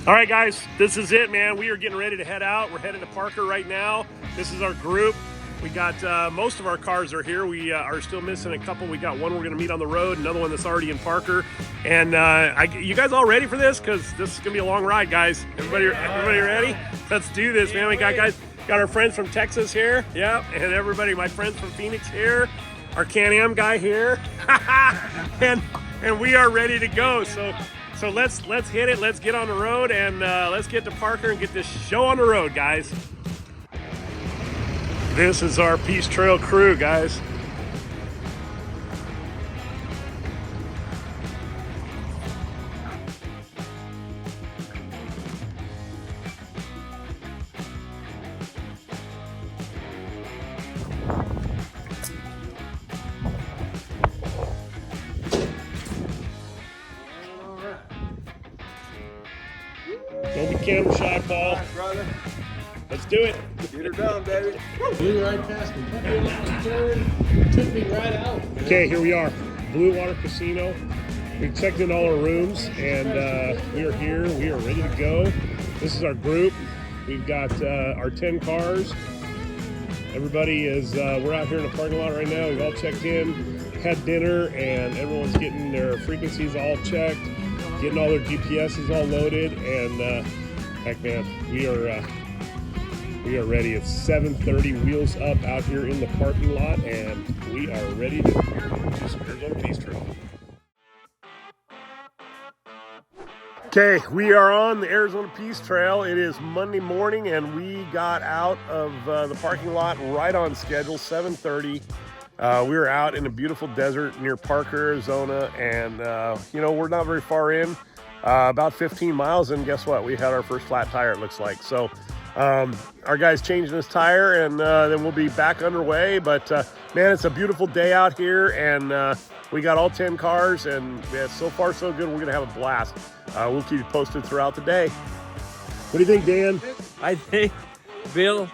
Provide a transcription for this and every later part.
All right, guys, this is it, man. We are getting ready to head out. We're heading to Parker right now. This is our group. We got most of our cars are here. We are still missing a couple. We got one we're going to meet on the road, another one that's already in Parker. And you guys all ready for this? Because this is going to be a long ride, guys. Everybody ready? Let's do this, man. We got our friends from Texas here. Yeah, and everybody, my friends from Phoenix here. Our Can-Am guy here. and we are ready to go. So let's hit it. Let's get on the road and let's get to Parker and get this show on the road, guys. This is our Peace Trail crew, guys. Don't be camera shy, Paul. Right, brother. Let's do it. Get her done, baby. Blew right past me. Took me right out. Okay, here we are, Blue Water Casino. We've checked in all our rooms and we are here. We are ready to go. This is our group. We've got our 10 cars. Everybody is, we're out here in the parking lot right now. We've all checked in, had dinner, and everyone's getting their frequencies all checked, getting all their GPSs all loaded, and heck man, we are ready. It's 7:30, wheels up out here in the parking lot, and we are ready to do some Arizona Peace Trail. Okay, we are on the Arizona Peace Trail. It is Monday morning, and we got out of the parking lot right on schedule, 7:30. We were out in a beautiful desert near Parker, Arizona, and we're not very far in, about 15 miles, and guess what? We had our first flat tire, it looks like. So our guy's changing his tire, and then we'll be back underway. But man, it's a beautiful day out here, and we got all 10 cars, and yeah, so far so good. We're gonna have a blast. We'll keep you posted throughout the day. What do you think, Dan? I think, Bill,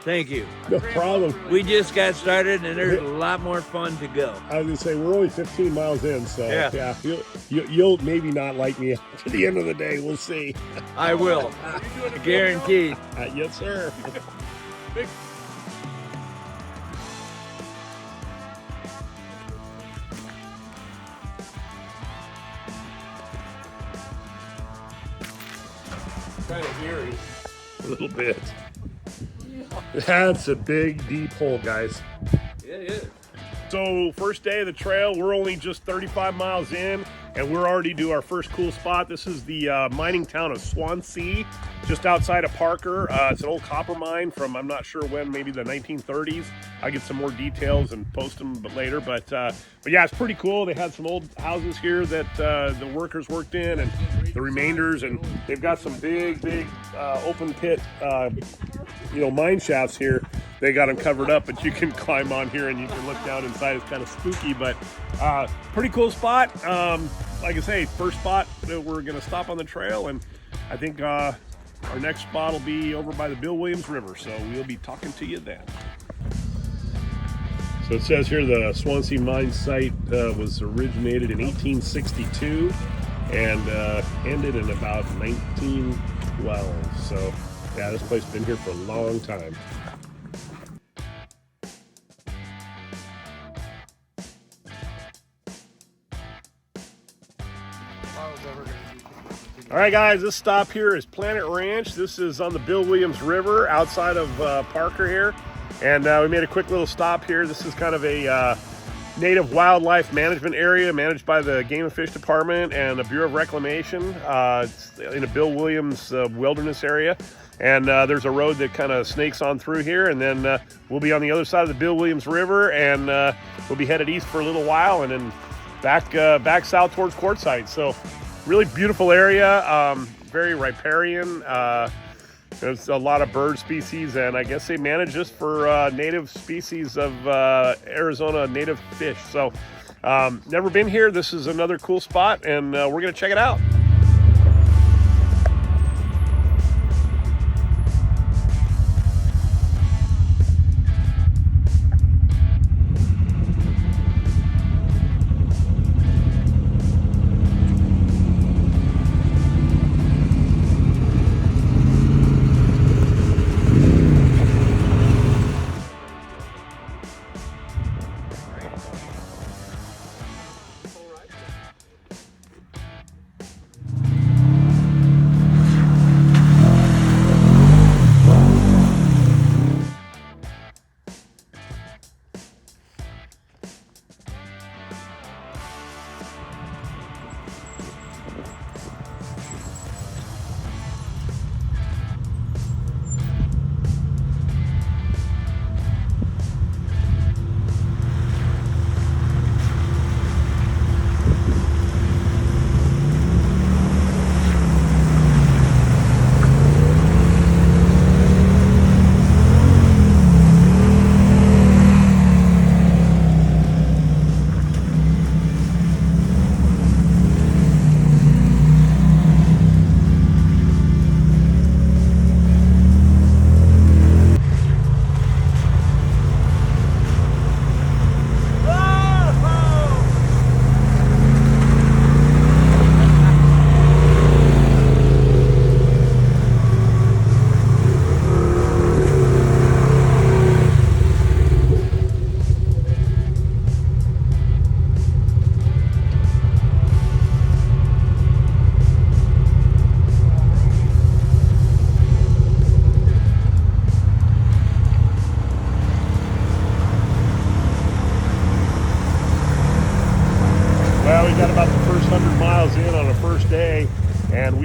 thank you. No problem. We just got started, and there's a lot more fun to go. I was gonna say we're only 15 miles in, so Yeah. you'll maybe not like me after the end of the day. We'll see. I will, guaranteed. Yes, sir. Kind of eerie. A little bit. That's a big, deep hole, guys. It is. So first day of the trail, we're only just 35 miles in, and we're already to our first cool spot. This is the mining town of Swansea, just outside of Parker. It's an old copper mine from, I'm not sure when, maybe the 1930s. I'll get some more details and post them later, but yeah, it's pretty cool. They had some old houses here that the workers worked in, and the remainders, and they've got some big open pit mine shafts here. They got them covered up, but you can climb on here and you can look down inside. It's kind of spooky, but pretty cool spot. Like I say, first spot that we're going to stop on the trail, and I think our next spot will be over by the Bill Williams River, so we'll be talking to you then. So it says here the Swansea mine site was originated in 1862 and ended in about 1912. So yeah, this place has been here for a long time. All right, guys, this stop here is Planet Ranch. This is on the Bill Williams River outside of Parker here. And we made a quick little stop here. This is kind of a native wildlife management area managed by the Game and Fish Department and the Bureau of Reclamation. It's in a Bill Williams wilderness area. And there's a road that kind of snakes on through here. And then we'll be on the other side of the Bill Williams River, and we'll be headed east for a little while and then back south towards Quartzsite. So really beautiful area, very riparian. There's a lot of bird species, and I guess they manage this for native species of Arizona native fish. So never been here. This is another cool spot, and we're going to check it out.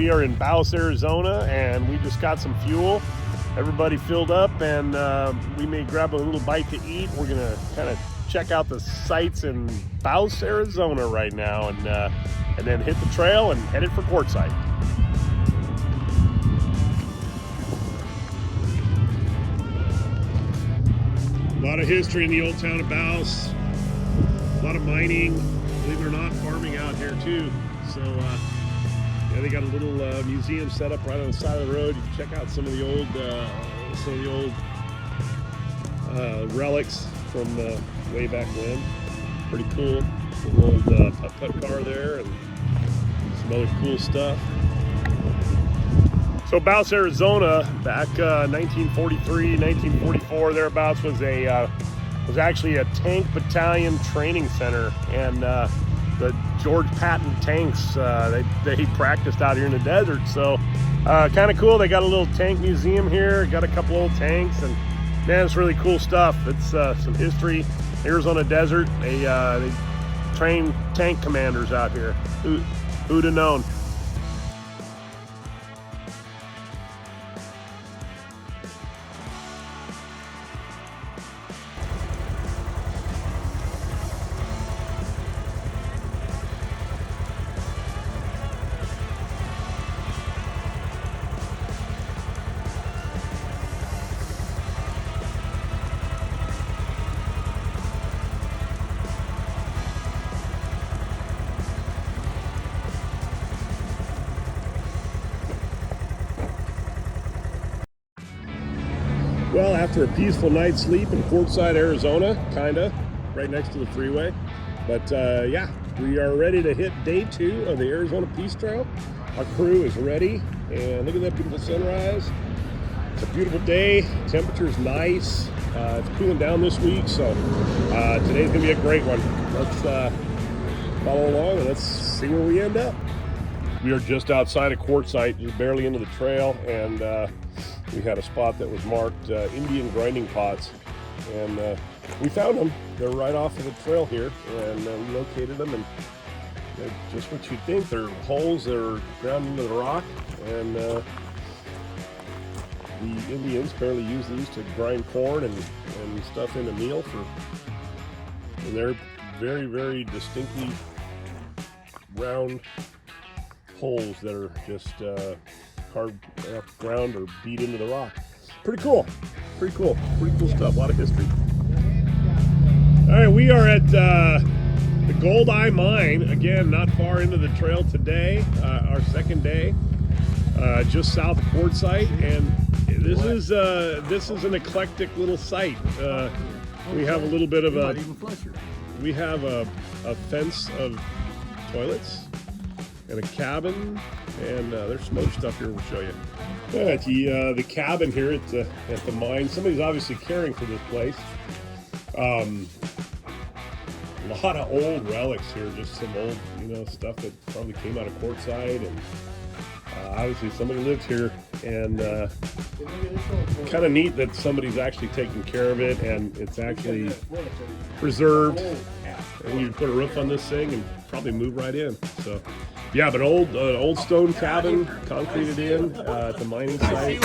we are in Baus, Arizona, and we just got some fuel. Everybody filled up, and we may grab a little bite to eat. We're gonna kind of check out the sights in Baus, Arizona right now, and then hit the trail and head it for Parkside. A lot of history in the old town of Baus. A lot of mining, believe it or not, farming out here too. So yeah, they got a little museum set up right on the side of the road. You can check out some of the old relics from way back when. Pretty cool. A little old putt-putt car there and some other cool stuff. So Baus, Arizona, back 1943, 1944, thereabouts, was actually a tank battalion training center, and the George Patton tanks, they practiced out here in the desert. So kind of cool. They got a little tank museum here, got a couple old tanks, and man, it's really cool stuff. It's some history. Arizona desert, they train tank commanders out here. Who'd have known? Well, after a peaceful night's sleep in Parkside, Arizona, kinda, right next to the freeway. But yeah, we are ready to hit day 2 of the Arizona Peace Trail. Our crew is ready, and look at that beautiful sunrise. It's a beautiful day, temperature's nice. It's cooling down this week, so today's gonna be a great one. Let's follow along and let's see where we end up. We are just outside of Parkside, just barely into the trail, and we had a spot that was marked Indian grinding pots, and we found them. They're right off of the trail here, and we located them, and they're just what you'd think. They're holes that are ground into the rock, and the Indians apparently use these to grind corn and stuff into meal and they're very, very distinctly round holes that are just carved off the ground or beat into the rock. Pretty cool stuff. A lot of history. All right, we are at the Gold Eye Mine, again, not far into the trail today, our second day, just south of Parkside, and this is an eclectic little site. We have a little bit of we have a fence of toilets and a cabin, and there's some other stuff here we'll show you. The cabin here at the mine, somebody's obviously caring for this place. A lot of old relics here, just some old, stuff that probably came out of Parkside, and obviously somebody lived here, and kind of neat that somebody's actually taking care of it, and it's actually preserved. And you put a roof on this thing and probably move right in. So yeah, but old stone cabin, concreted in at the mining site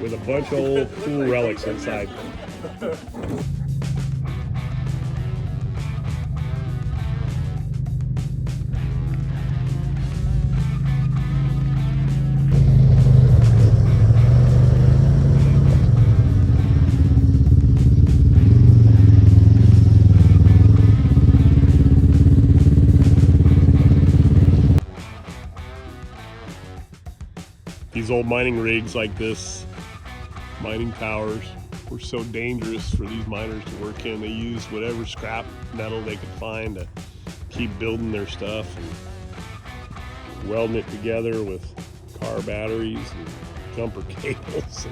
with a bunch of old cool relics inside. These old mining rigs like this, mining towers, were so dangerous for these miners to work in. They used whatever scrap metal they could find to keep building their stuff and welding it together with car batteries and jumper cables.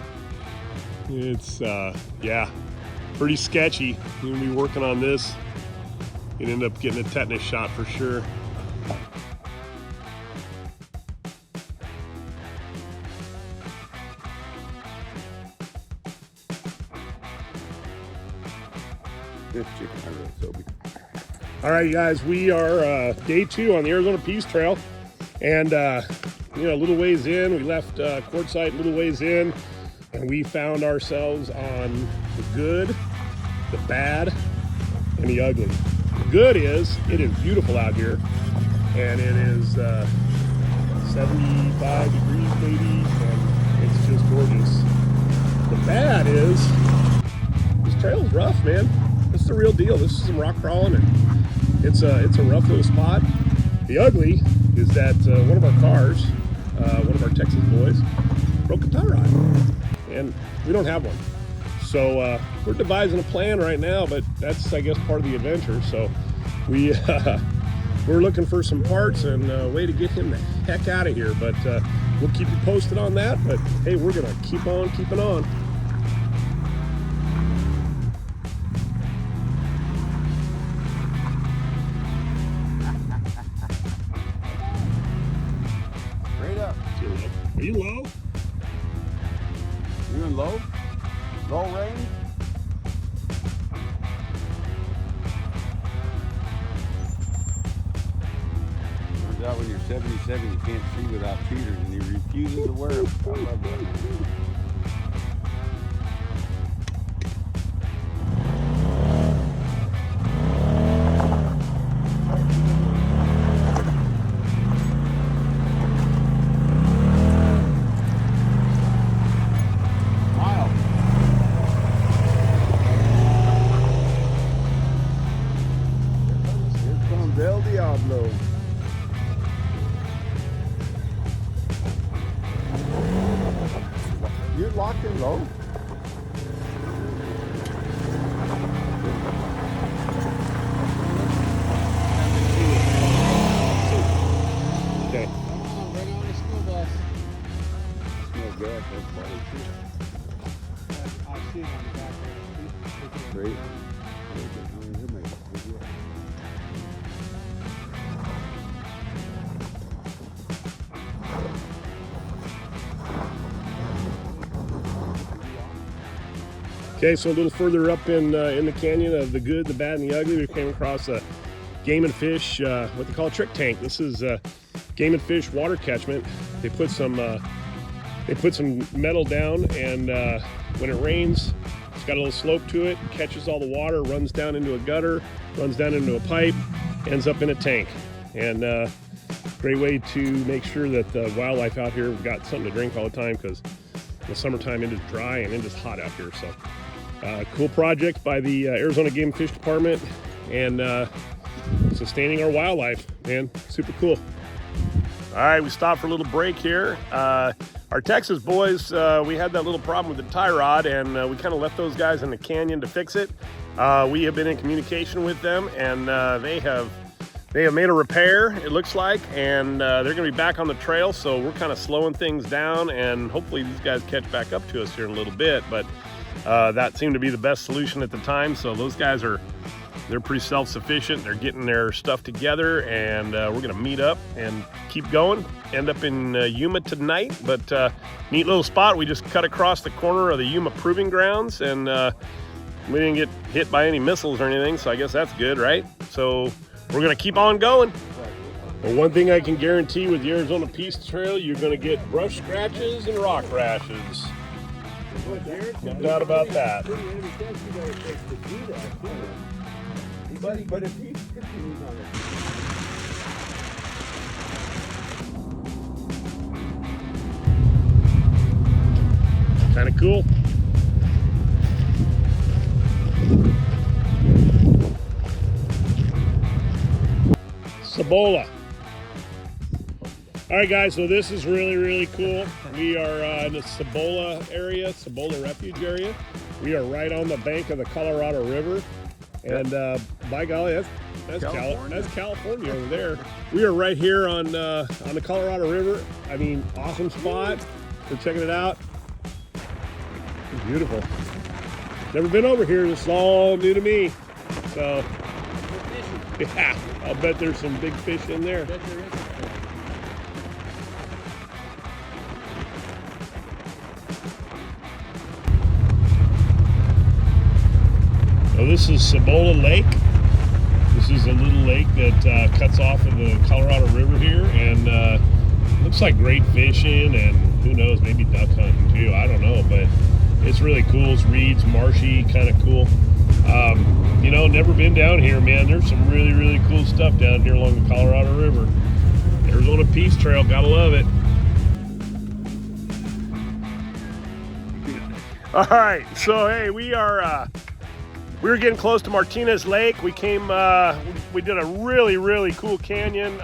It's, yeah, pretty sketchy. You're gonna be working on this, you'd end up getting a tetanus shot for sure. All right, guys, we are day 2 on the Arizona Peace Trail, and a little ways in. We left Quartzsite a little ways in, and we found ourselves on the good, the bad, and the ugly. The good is, it is beautiful out here, and it is 75 degrees maybe, and it's just gorgeous. The bad is, this trail's rough, man. This is the real deal. This is some rock crawling, and it's a rough little spot. The ugly is that one of our cars, one of our Texas boys, broke a tie rod, and we don't have one. So we're devising a plan right now, but that's, I guess, part of the adventure. So we're looking for some parts and a way to get him the heck out of here. But we'll keep you posted on that. But hey, we're gonna keep on keeping on. Straight up. Are you low? You in low? Low range? Turns out when you're 77, you can't see without cheaters, and he refuses to wear them. I love that. Del Diablo. You're locked in low? Okay. Come on, bring on the school bus. No gas, that's probably true. I see it on the back there. Great. Okay, so a little further up in the canyon of the good, the bad, and the ugly, we came across a game and fish, what they call a trick tank. This is game and fish water catchment. They put some metal down, and when it rains, it's got a little slope to it, catches all the water, runs down into a gutter, runs down into a pipe, ends up in a tank. And great way to make sure that the wildlife out here have got something to drink all the time, because in the summertime it is dry and it is hot out here. So cool project by the Arizona Game and Fish Department, and sustaining our wildlife, man. Super cool. All right, we stopped for a little break here. Our Texas boys, we had that little problem with the tie rod, and we kind of left those guys in the canyon to fix it. We have been in communication with them, and they have made a repair, it looks like, and they're going to be back on the trail. So we're kind of slowing things down, and hopefully these guys catch back up to us here in a little bit. But that seemed to be the best solution at the time. So those guys they're pretty self-sufficient. They're getting their stuff together, and we're gonna meet up and keep going. End up in Yuma tonight, but neat little spot. We just cut across the corner of the Yuma Proving Grounds, and we didn't get hit by any missiles or anything, so I guess that's good, right? So we're gonna keep on going. Well, one thing I can guarantee with the Arizona Peace Trail, you're gonna get brush scratches and rock rashes. No doubt about that. But if he continues on it. Kind of cool. Cibola. All right, guys, so this is really, really cool. We are in the Cibola area, Cibola Refuge area. We are right on the bank of the Colorado River. And by golly, that's California over there. We are right here on the Colorado River. I mean, awesome spot. We're checking it out. It's beautiful. Never been over here. This is all new to me. So, yeah, I'll bet there's some big fish in there. So this is Cibola Lake. This is a little lake that cuts off of the Colorado River here, and looks like great fishing, and who knows, maybe duck hunting too. I don't know, but it's really cool. It's reeds, marshy, kind of cool. You know, never been down here, man. There's some really, really cool stuff down here along the Colorado River. Arizona Peace Trail, gotta love it. All right, so hey, we were getting close to Martinez Lake. We came, we did a really, really cool canyon.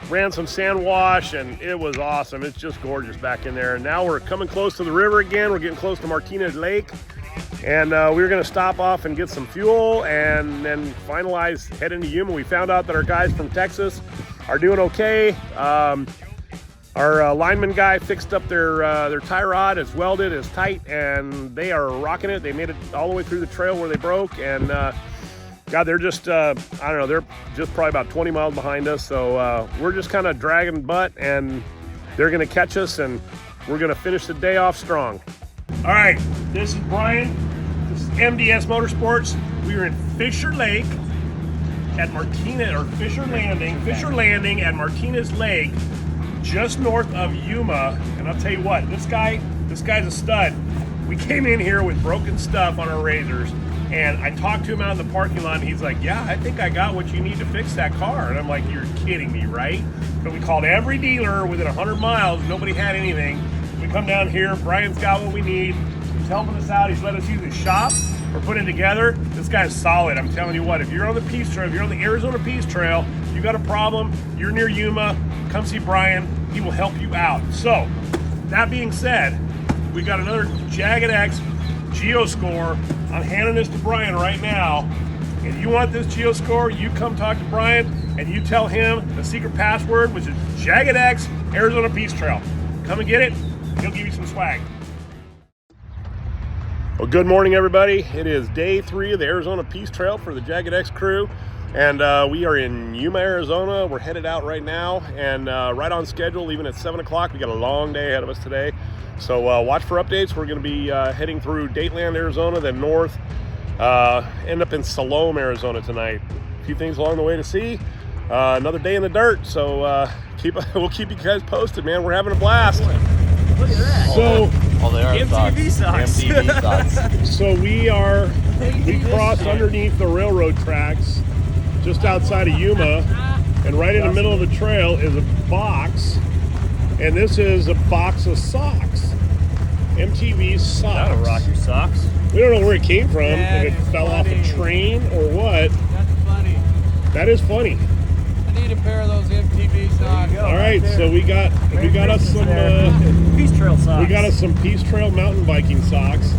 Ran some sand wash, and it was awesome. It's just gorgeous back in there. And now we're coming close to the river again. We're getting close to Martinez Lake, and we were going to stop off and get some fuel and then finalize head into Yuma. We found out that our guys from Texas are doing okay. Our lineman guy fixed up their tie rod. It's welded, it's tight, and they are rocking it. They made it all the way through the trail where they broke, and God, they're just, I don't know, they're just probably about 20 miles behind us. So we're just kind of dragging butt, and they're going to catch us, and we're going to finish the day off strong. All right, this is Brian. This is MDS Motorsports. We are in Fisher Lake at Martinez, or Fisher Landing at Martinez Lake, just north of Yuma. And I'll tell you what, this guy's a stud. We came in here with broken stuff on our razors, and I talked to him out in the parking lot, and he's like, yeah, I think I got what you need to fix that car. And I'm like, you're kidding me, right? So we called every dealer within 100 miles. Nobody had anything. We come down here. Brian's got what we need. He's helping us out. He's let us use his shop. We're putting it together. This guy's solid. I'm telling you what, if you're on the Peace Trail, if you're on the Arizona Peace Trail, you got a problem, you're near Yuma, come see Brian. He will help you out. So, that being said, we got another Jagged X Geoscore. I'm handing this to Brian right now. If you want this Geoscore, you come talk to Brian and you tell him the secret password, which is Jagged X Arizona Peace Trail. Come and get it. He'll give you some swag. Well, good morning, everybody. It is day 3 of the Arizona Peace Trail for the Jagged X crew. And we are in Yuma, Arizona. We're headed out right now, and right on schedule, leaving at 7 o'clock. We got a long day ahead of us today. So watch for updates. We're going to be heading through Dateland, Arizona, then north. End up in Salom, Arizona tonight. A few things along the way to see. Another day in the dirt. So we'll keep you guys posted, man. We're having a blast. Look at that. So, they are MTV socks. MTV socks. so we crossed underneath the railroad tracks just outside of Yuma, and right in the middle of the trail is a box, and this is a box of socks. MTV socks. That'll rock your socks. We don't know where it came from, That if it is fell off funny. a train or what. That's funny. That is funny. I need a pair of those MTV socks. All right, so we got us some Peace Trail socks. we got us some Peace Trail mountain biking socks.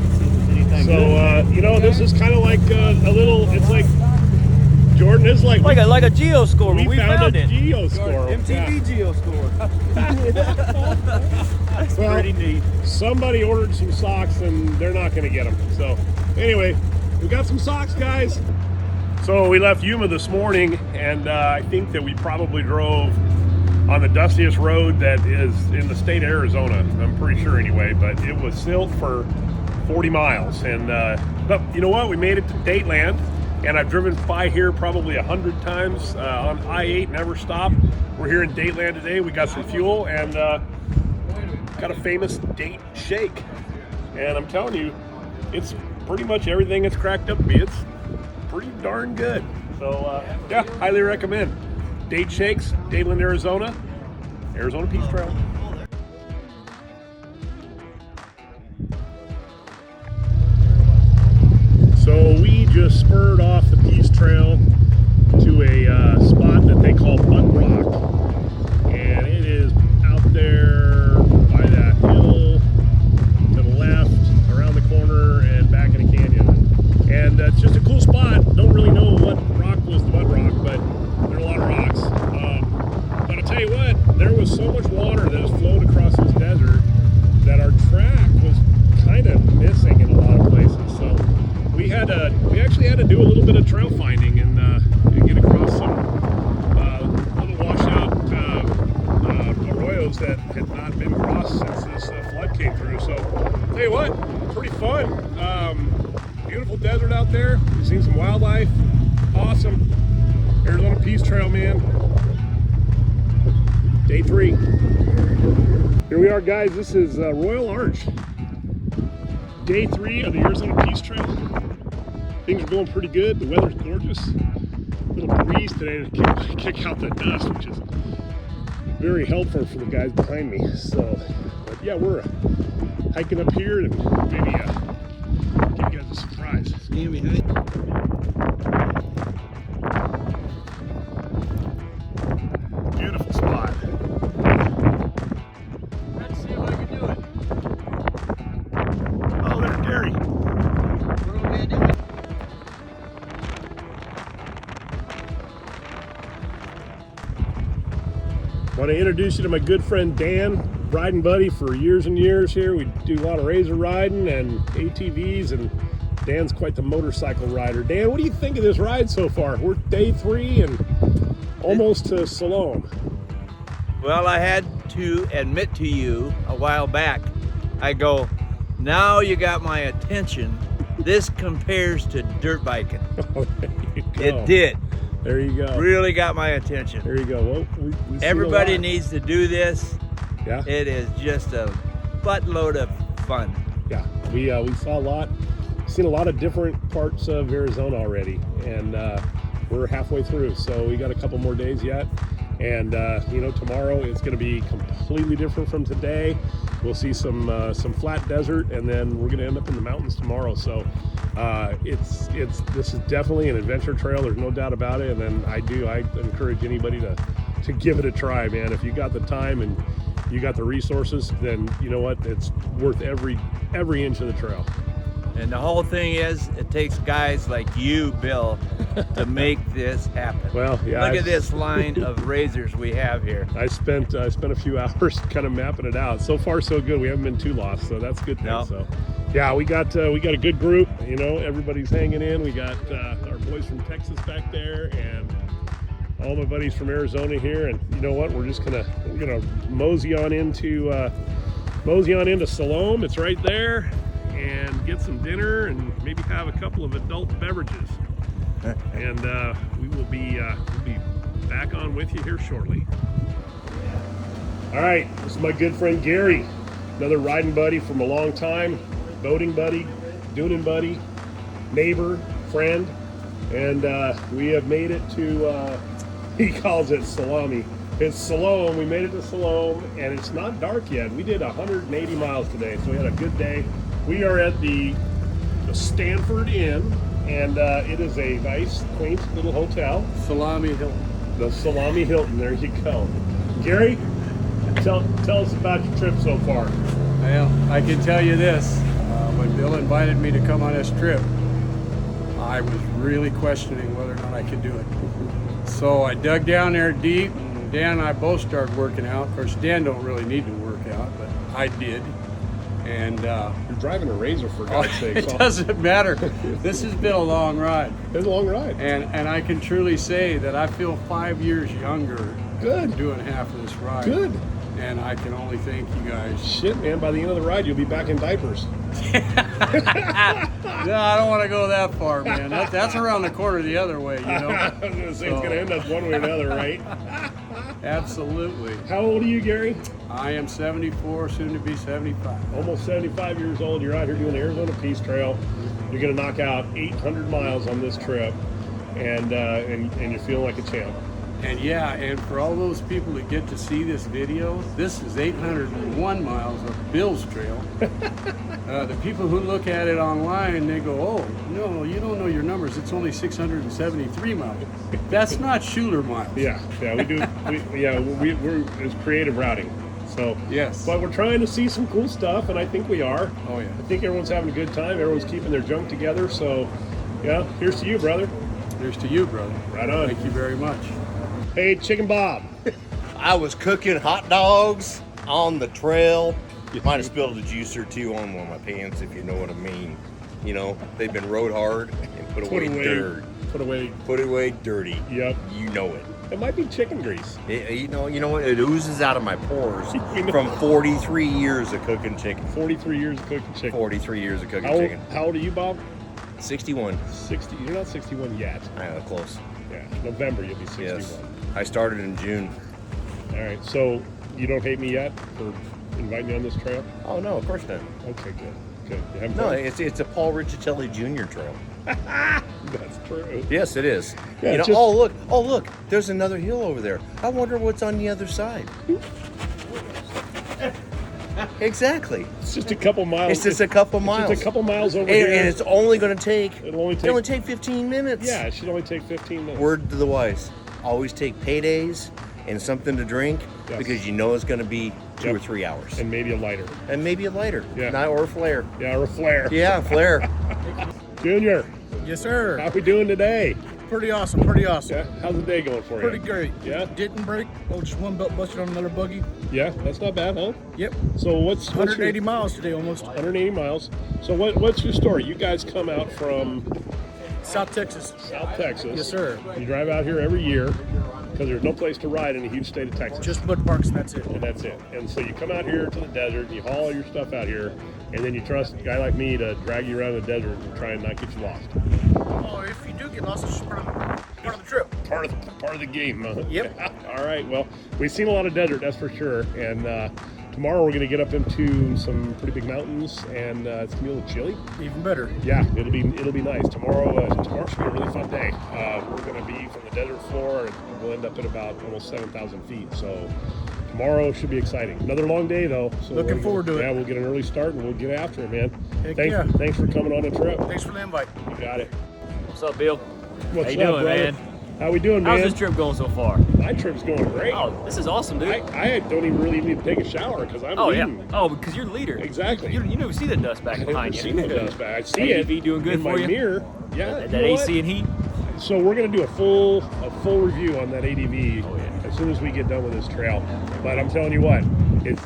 So you know, this is kind of like a little. It's like Jordan is like like a Geoscore. we found a it. Geoscore. MTV Geoscore. That's Well, pretty neat. Somebody ordered some socks and they're not going to get them. So anyway, we got some socks, guys. So we left Yuma this morning, and I think that we probably drove on the dustiest road that is in the state of Arizona. I'm pretty sure anyway, but it was silt for 40 miles. And but you know what? We made it to Dateland, and I've driven by here probably 100 times on I-8, never stopped. We're here in Dateland today. We got some fuel and got a famous date shake. And I'm telling you, it's pretty much everything it's cracked up to be. It's pretty darn good. So yeah, highly recommend. Date shakes, Dateland, Arizona, Arizona Peace Trail. So we just spurred off the Peace Trail to a spot that they call Butt Rock, and it is out there by that hill to the left, around the corner, and back in a canyon. And it's just a cool spot. Don't really know what rock was the Butt Rock, but there are a lot of rocks. But I'll tell you what, there was so much water that has flowed across this desert that our track was kind of missing in a lot of places. So we actually had to do a little bit of trail finding and get across some little washout arroyos that had not been crossed since this flood came through. So tell you what, pretty fun. Beautiful desert out there. We've seen some wildlife. Awesome. Arizona Peace Trail, man. Day 3. Here we are, guys. This is Royal Arch. Day 3 of the Arizona Peace Trail. Things are going pretty good. The weather's gorgeous. A little breeze today to kick out the dust, which is very helpful for the guys behind me. So, but yeah, we're hiking up here and maybe give you guys a surprise. Stand behind. Beautiful spot. Let's see if I can do it. Oh, there's Gary. Want to introduce you to my good friend Dan, riding buddy for years and years here. We do a lot of razor riding and ATVs, and Dan's quite the motorcycle rider. Dan, what do you think of this ride so far? We're day 3 and almost to Salom. Well, I had to admit to you a while back, I go, now you got my attention. This compares to dirt biking. Oh, there you go. It did. There you go. Really got my attention. There you go. Well, we've seen Everybody a lot. needs to do this. Yeah. It is just a buttload of fun. Yeah, we saw a lot, seen a lot of different parts of Arizona already, and we're halfway through, so we got a couple more days yet. And you know, tomorrow it's going to be completely different from today. We'll see some flat desert, and then we're going to end up in the mountains tomorrow. So this is definitely an adventure trail. There's no doubt about it. And then I encourage anybody to give it a try, man. If you got the time and you got the resources, then you know what, it's worth every inch of the trail. And the whole thing is, it takes guys like you, Bill, to make this happen. Well, yeah. Look at this line of razors we have here. I spent a few hours kind of mapping it out. So far, so good. We haven't been too lost, so that's a good thing. No. So, yeah, we got a good group. You know, everybody's hanging in. We got our boys from Texas back there, and all my buddies from Arizona here. And you know what? We're gonna mosey on into Salom. It's right there. And get some dinner and maybe have a couple of adult beverages. And we'll be back on with you here shortly. All right, this is my good friend Gary, another riding buddy from a long time, boating buddy, dooning buddy, neighbor, friend, and we have made it to, he calls it Salami. It's Salom. We made it to Salom, and it's not dark yet. We did 180 miles today, so we had a good day. We are at the Stanford Inn, and it is a nice, quaint little hotel. Salami Hilton. The Salami Hilton, there you go. Gary, tell us about your trip so far. Well, I can tell you this, when Bill invited me to come on this trip, I was really questioning whether or not I could do it. So I dug down there deep, and Dan and I both started working out. Of course, Dan don't really need to work out, but I did. And You're driving a Razor, for God's sake. it doesn't matter. This has been a long ride. It's a long ride. And I can truly say that I feel 5 years younger Good. doing half of this ride. Good. And I can only thank you guys. Shit, man, by the end of the ride, you'll be back in diapers. No, I don't want to go that far, man. That's around the corner the other way, you know? I was going to say, it's going to end up one way or another, right? Absolutely. How old are you, Gary? I am 74, soon to be 75. Almost 75 years old. You're out here doing the Arizona Peace Trail. You're going to knock out 800 miles on this trip, and you're feeling like a champ. And yeah, and for all those people that get to see this video, this is 801 miles of Bill's trail. The people who look at it online, they go, oh, no, you don't know your numbers. It's only 673 miles. That's not Schuler miles. Yeah, we do. We're it's creative routing. So Yes. but we're trying to see some cool stuff, and I think we are. Oh, yeah. I think everyone's having a good time. Everyone's keeping their junk together. So, yeah, here's to you, brother. Here's to you, brother. Right on. Thank you very much. Hey, Chicken Bob. I was cooking hot dogs on the trail. Might have spilled a juice or two on one of my pants, if you know what I mean. You know, they've been rode hard and put away dirt. Put away. Put away dirty. Yep. You know it. It might be chicken grease. You know what? It oozes out of my pores You know. from 43 years of cooking chicken. 43 years of cooking chicken. 43 years of cooking How old, chicken. how old are you, Bob? 61. 60. You're not 61 yet. I know, close. Yeah, November you'll be 61. Yes. I started in June. All right. So you don't hate me yet for inviting me on this trail? Oh no, of course not. Okay, good. Good. You having No, fun? it's a Paul Riccitelli Jr. trail. That's true. Yes, it is. Yeah, you know, just- oh look, there's another hill over there. I wonder what's on the other side. Exactly. It's just a couple miles. It's just a couple miles. Just a couple miles over And, here. and it's only going to take. It'll only It'll take. 15 minutes. Yeah, it should only take 15 minutes. Word to the wise: always take paydays and something to drink Yes. because you know it's going to be 2 or Yep. 3 hours, And maybe a lighter. and maybe a lighter, Yeah. not or a flare. Yeah, or a flare. Yeah, flare. Junior, Yes, sir. how we doing today? Pretty awesome. Pretty awesome. Yeah, how's the day going for you? Pretty great. Yeah? Didn't break. Oh, just one belt busted on another buggy. Yeah, that's not bad, huh? Yep. So what's 180 your, miles today almost. 180 miles. So what's your story? You guys come out from South Texas. South Texas. Yes, sir. You drive out here every year because there's no place to ride in the huge state of Texas. Just Bud Parks and that's it. And that's it. And so you come out here to the desert and you haul all your stuff out here, and then you trust a guy like me to drag you around the desert and try and not get you lost. Oh, if you do get lost, it's just part of the trip. Part of the game, huh? Yep. All right. Well, we've seen a lot of desert, that's for sure. And tomorrow we're going to get up into some pretty big mountains, and it's gonna be a little chilly. Even better. Yeah, it'll be nice. Tomorrow should be a really fun day. We're going to be from the desert floor, and we'll end up at about almost 7,000 feet. So tomorrow should be exciting. Another long day though. So Looking forward to it. Yeah, we'll get an early start and we'll get after it, man. Heck Thanks, yeah. thanks for coming on the trip. Thanks for the invite. You got it. What's up, Bill? What's How you up, doing, brother? man? How we doing, man? How's this trip going so far? My trip's going great. Oh, this is awesome, dude. I don't even really need to take a shower because I'm Oh, leading. yeah. Oh, because you're the leader. Exactly. You know, see the dust back I behind haven't you. seen no dust back. I see it. ADV doing good in for my you? mirror. Yeah. That you know what? AC and heat. So we're gonna do a full review on that ADV Oh, yeah. as soon as we get done with this trail. But I'm telling you what, it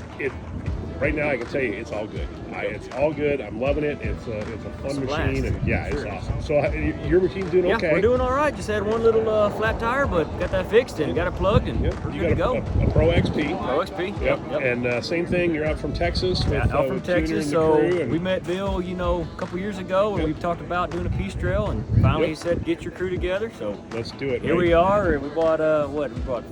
right now I can tell you it's all good. It's all good. I'm loving it. It's a fun It's a machine, blast. and yeah, it's Sure. awesome. So your machine's doing Yeah, okay. we're doing all right. Just had one little flat tire, but got that fixed and got it plugged and Yep. we're You good to got go. a Pro XP. Pro XP. Yep. And same thing. You're out from Texas. With, Yeah, out from with Junior Texas, and the so crew, and we met Bill, a couple years ago, and Yep. we talked about doing a peace trail, and finally Yep. he said, "Get your crew together." So let's do it. here right? we are, and we bought We bought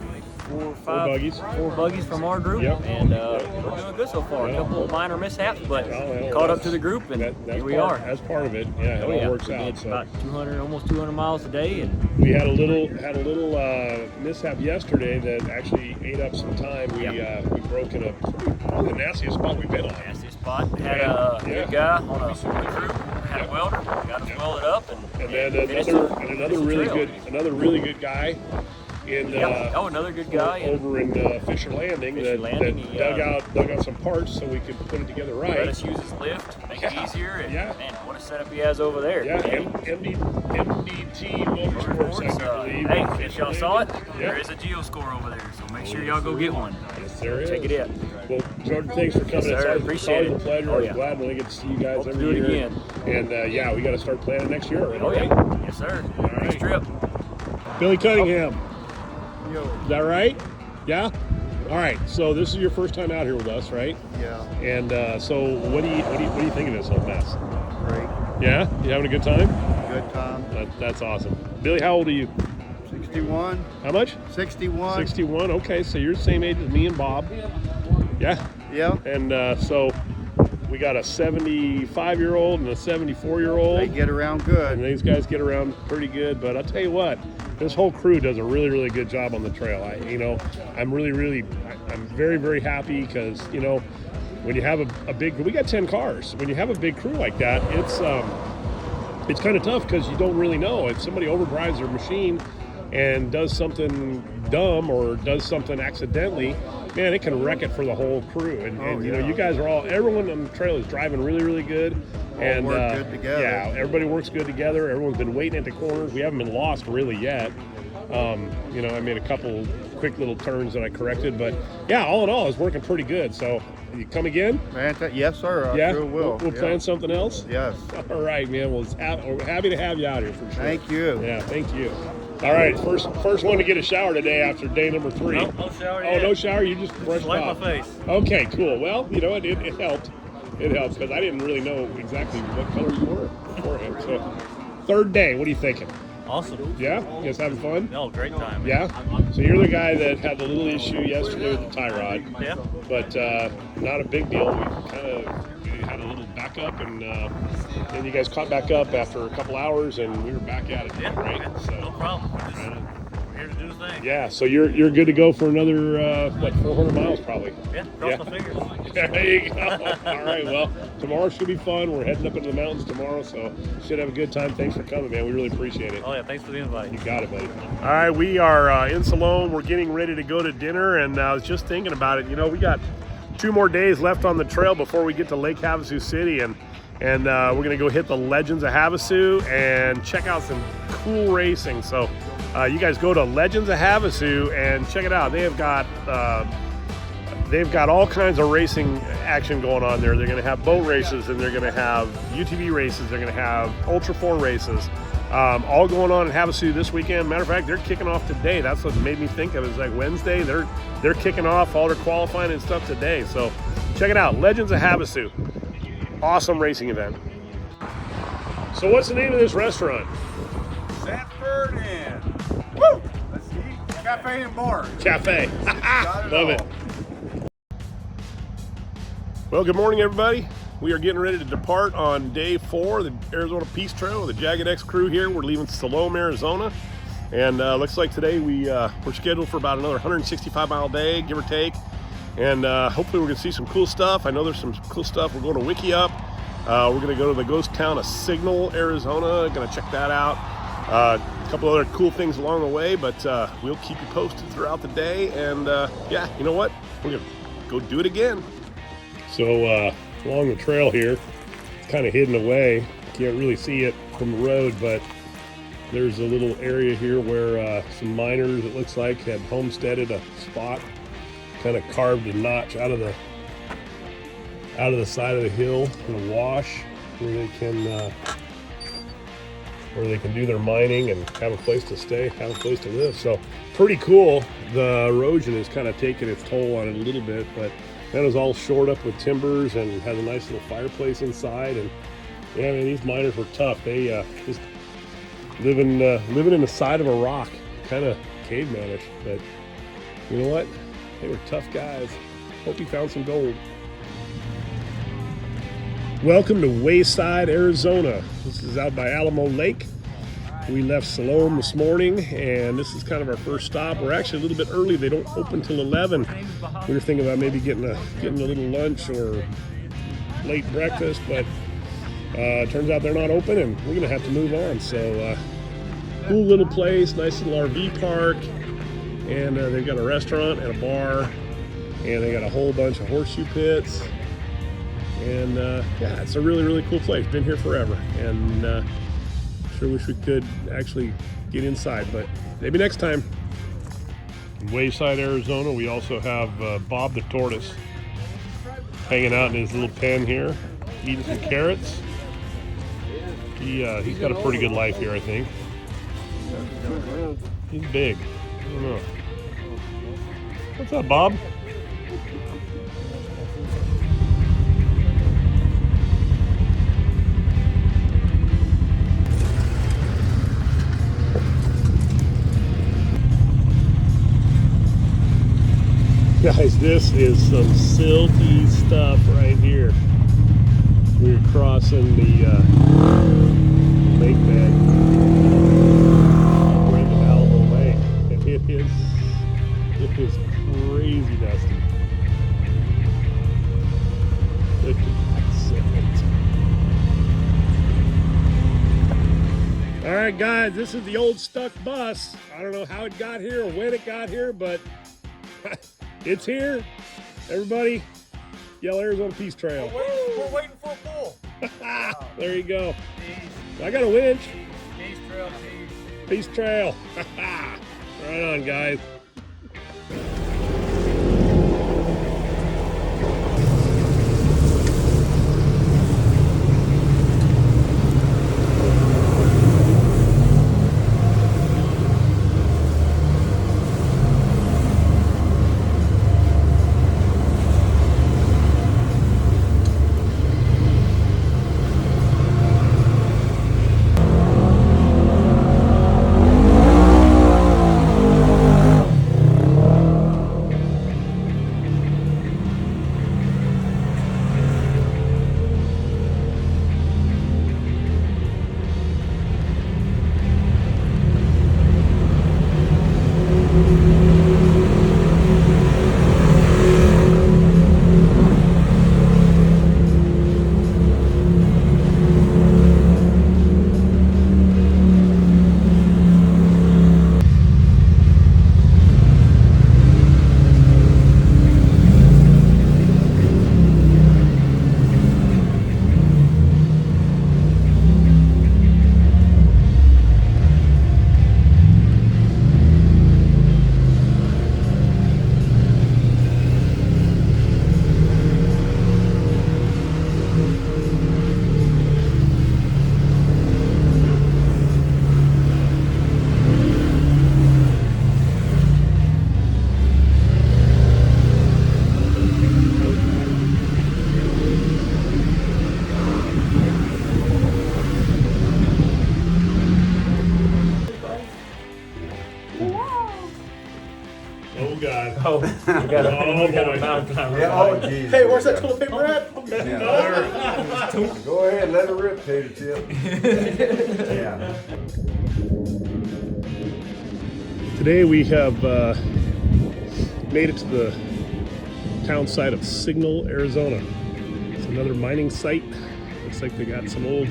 four buggies from our group, Yep. and we're doing good so far. Yeah. A couple of minor mishaps, but Well, caught up that's- to the group, and that's here we part- are. That's part of it. Yeah, it Oh, all yeah. works We out. did So. about 200, almost 200 miles a day, and We had a little mishap yesterday that actually ate up some time. We broke in probably the nastiest spot we've been on. nasty spot. Had Yeah. a good guy on the crew, had a welder, got him welded up, And then finished another the really trail. good guy in another good guy. and over in Fisher Landing Fisher that, Landing, that he, dug out some parts so we could put it together Let right. us use his lift, make it Yeah. easier, and Yeah. man, what a setup he has over there. Yeah, Okay. MDT Motorsports, I believe. Hey, in if Fisher y'all saw it, Landing. there Yeah. is a Geo score over there, so make sure y'all go get one. Yes, there is. Check it out. Well, Jordan, thanks for coming. Yes, It's sir. always, Appreciate it's always it. a pleasure. Oh, I'm yeah. glad when I get to see you guys Hope to every do it year. again. And yeah, we got to start planning next year. Right? Oh yeah, yes sir. right. Nice trip. Billy Cunningham. Yo. Is that right? Yeah? All right. So this is your first time out here with us, right? Yeah. And so what do you think of this whole mess? Great. Yeah? You having a good time? Good time. That's awesome. Billy, how old are you? 61. How much? 61. 61. Okay, so you're the same age as me and Bob. Yeah? Yeah. And so we got a 75-year-old and a 74-year-old. They get around And good. these guys get around pretty good, but I'll tell you what, this whole crew does a really, really good job on the trail. I'm very, very happy because, when you have we got 10 cars. When you have a big crew like that, it's kind of tough because you don't really know if somebody overdrives their machine and does something dumb or does something accidentally. Man, it can wreck it for the whole crew. And you guys are everyone on the trail is driving really, really good. And work good together. Yeah, everybody works good together. Everyone's been waiting at the corners. We haven't been lost really yet. I made a couple quick little turns that I corrected, but yeah, all in all, it's working pretty good. So, you come again? Yes, sir. I Yeah, sure will. We'll Yeah. plan something else. Yes. All right, man. Well, we're happy to have you out here for sure. Thank you. Yeah, thank you. All right, first one to get a shower today after day number 3. No shower Oh, yet. no shower. You just brushed wipe off. my face. Okay, cool. Well, it helped. It helps because I didn't really know exactly what color you were beforehand. So, third day. What are you thinking? Awesome. Yeah? You guys having fun? No, great time. Yeah? So you're the guy that had the little issue yesterday with the tie rod. Yeah. But not a big deal. We had a little backup, and then you guys caught back up after a couple hours, and we were back at it, Yeah. right? So, No problem. We're here to do the thing. yeah, so you're good to go for another, 400 miles probably. Yeah. Cross Yeah. my fingers. There you go. All right, well, tomorrow should be fun. We're heading up into the mountains tomorrow, so should have a good time. Thanks for coming, man. We really appreciate it. Oh yeah. Thanks for the invite. You got it, buddy. All right, we are in Salom. We're getting ready to go to dinner, and I was just thinking about it. You know, we got 2 more days left on the trail before we get to Lake Havasu City, and we're going to go hit the Legends of Havasu and check out some cool racing. So you guys go to Legends of Havasu and check it out. They've got all kinds of racing action going on there. They're going to have boat races, and they're going to have UTV races. They're going to have Ultra 4 races, all going on in Havasu this weekend. Matter of fact, they're kicking off today. That's what made me think of it. It's like Wednesday. They're kicking off all their qualifying and stuff today. So check it out, Legends of Havasu. Awesome racing event. So what's the name of this restaurant? Sanford and woo! Let's see. Cafe and bar. Cafe. Got it Love all. it. Well, good morning, everybody. We are getting ready to depart on day 4 of the Arizona Peace Trail with the Jagged X crew here. We're leaving Salom, Arizona. And looks like today we're scheduled for about another 165-mile day, give or take. And hopefully we're going to see some cool stuff. I know there's some cool stuff. We're going to Wiki Up. We're going to go to the ghost town of Signal, Arizona. Going to check that out. A couple other cool things along the way, but we'll keep you posted throughout the day. And yeah, you know what? We're going to go do it again. So along the trail here, it's kind of hidden away. Can't really see it from the road, but there's a little area here where some miners, it looks like, had homesteaded a spot, kind of carved a notch out of the side of the hill in a wash where they can do their mining and have a place to stay, have a place to live. So pretty cool. The erosion is kind of taking its toll on it a little bit, but that was all shored up with timbers and has a nice little fireplace inside. And yeah, man, these miners were tough. They just living in the side of a rock, kind of cavemanish. But you know what? They were tough guys. Hope you found some gold. Welcome to Wayside, Arizona. This is out by Alamo Lake. We left Salom this morning, and this is kind of our first stop. We're actually a little bit early. They don't open till 11. We were thinking about maybe getting a little lunch or late breakfast, but turns out they're not open, and we're gonna have to move on. So cool little place, nice little RV park, and they've got a restaurant and a bar, and they got a whole bunch of horseshoe pits. And yeah, it's a really, really cool place. Been here forever, and sure wish we could actually get inside, but maybe next time. In Wayside, Arizona, we also have Bob the Tortoise hanging out in his little pen here, eating some carrots. He's got a pretty good life here, I think. He's big. I don't know. What's up, Bob? Guys, this is some silky stuff right here. We're crossing the lake bed. We're into Alamo Lake, and it is crazy dusty. Look at that. All right, guys, this is the old stuck bus. I don't know how it got here or when it got here, but it's here. Everybody, yell Arizona Peace Trail. We're waiting for a bull. There you go. I got a winch. Peace Trail, Peace Trail. Right on, guys. Oh, we got a mountain climber. geez. Hey, where's that toilet paper at? Go ahead, let her rip, Tater Chip. Yeah. Today we have made it to the town site of Signal, Arizona. It's another mining site. Looks like they got some old,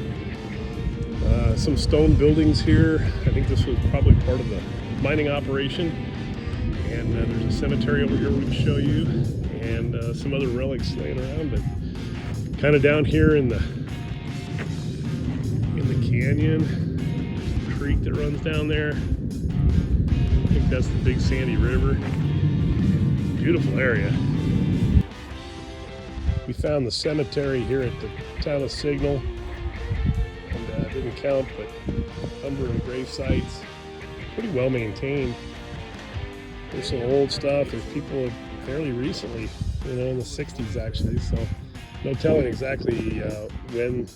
some stone buildings here. I think this was probably part of the mining operation. And there's a cemetery over here we can show you, and some other relics laying around. But kind of down here in the canyon, there's a creek that runs down there. I think that's the Big Sandy River. Beautiful area. We found the cemetery here at the town of Signal, and didn't count, but number of grave sites, pretty well maintained. There's some old stuff. There's people fairly recently, in the 60s actually, so no telling exactly when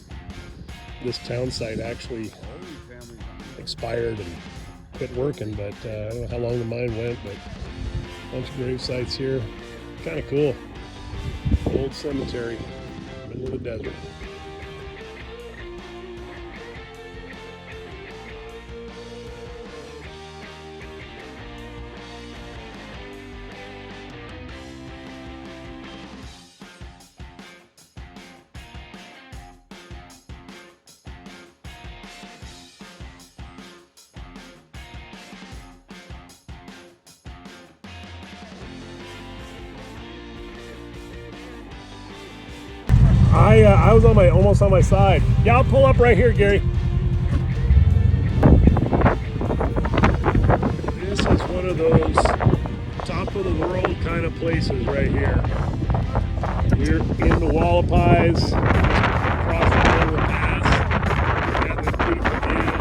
this town site actually expired and quit working, but I don't know how long the mine went, but a bunch of grave sites here. Kind of cool. Old cemetery, middle of the desert. I was almost on my side. Yeah, I'll pull up right here, Gary. This is one of those top of the world kind of places right here. We're in the Wallapies, across the middle of the pass. Got this beautiful view.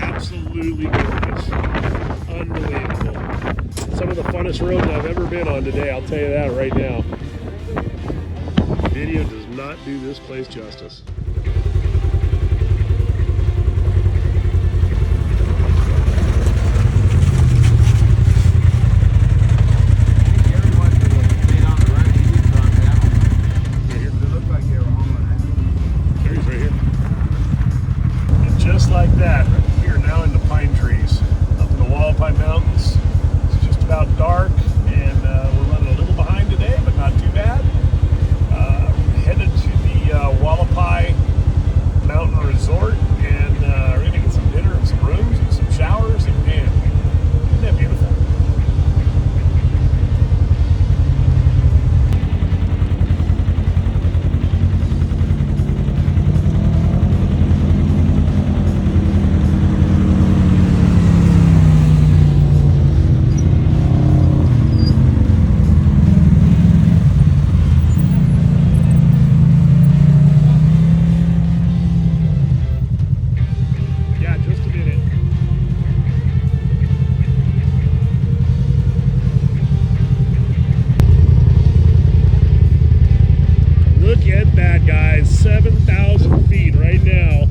Absolutely gorgeous. Unbelievable. Some of the funnest roads I've ever been on today, I'll tell you that right now. Video does not do this place justice. Gary's right here. And just like that, we are now in the pine trees up in the Wallapai Mountains. It's just about dark, and we're running a little behind today, but not too bad. Headed to the Wallapai Mountain Resort, and we're going to get some dinner and some rooms and some showers, and man, isn't that beautiful? Look at that, guys. 7,000 feet right now.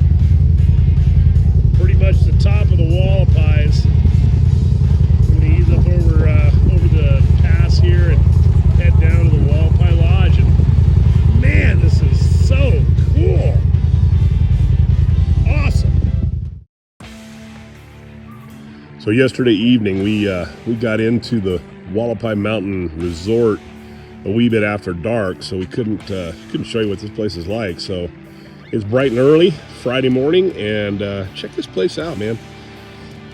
Pretty much the top of the Wallapies. I'm going to ease up over the pass here and head down to the Wallapai Lodge. And man, this is so cool. Awesome. So yesterday evening, we got into the Wallapai Mountain Resort a wee bit after dark, so we couldn't show you what this place is like. So it's bright and early Friday morning, and check this place out, man.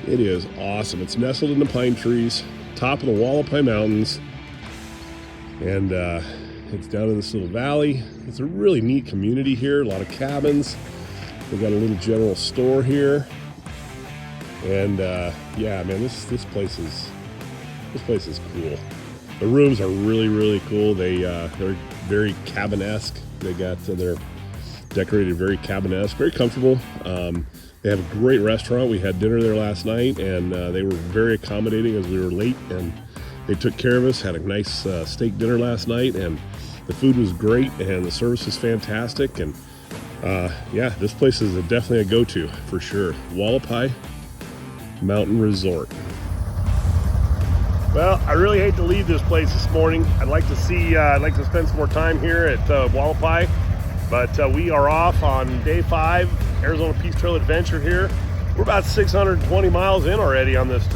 It is awesome. It's nestled in the pine trees, top of the Wallapai Mountains, and it's down in this little valley. It's a really neat community here. A lot of cabins. We've got a little general store here, and yeah, man, this place is cool. The rooms are really cool. They're very cabin-esque. They're decorated very cabin-esque, very comfortable. They have a great restaurant. We had dinner there last night, and they were very accommodating as we were late, and they took care of us. Had a nice steak dinner last night, and the food was great, and the service was fantastic. And yeah, this place is definitely a go-to for sure. Wallapai Mountain Resort. Well, I really hate to leave this place this morning. I'd like to spend some more time here at Wallapai, but we are off on day 5, Arizona Peace Trail Adventure here. We're about 620 miles in already on this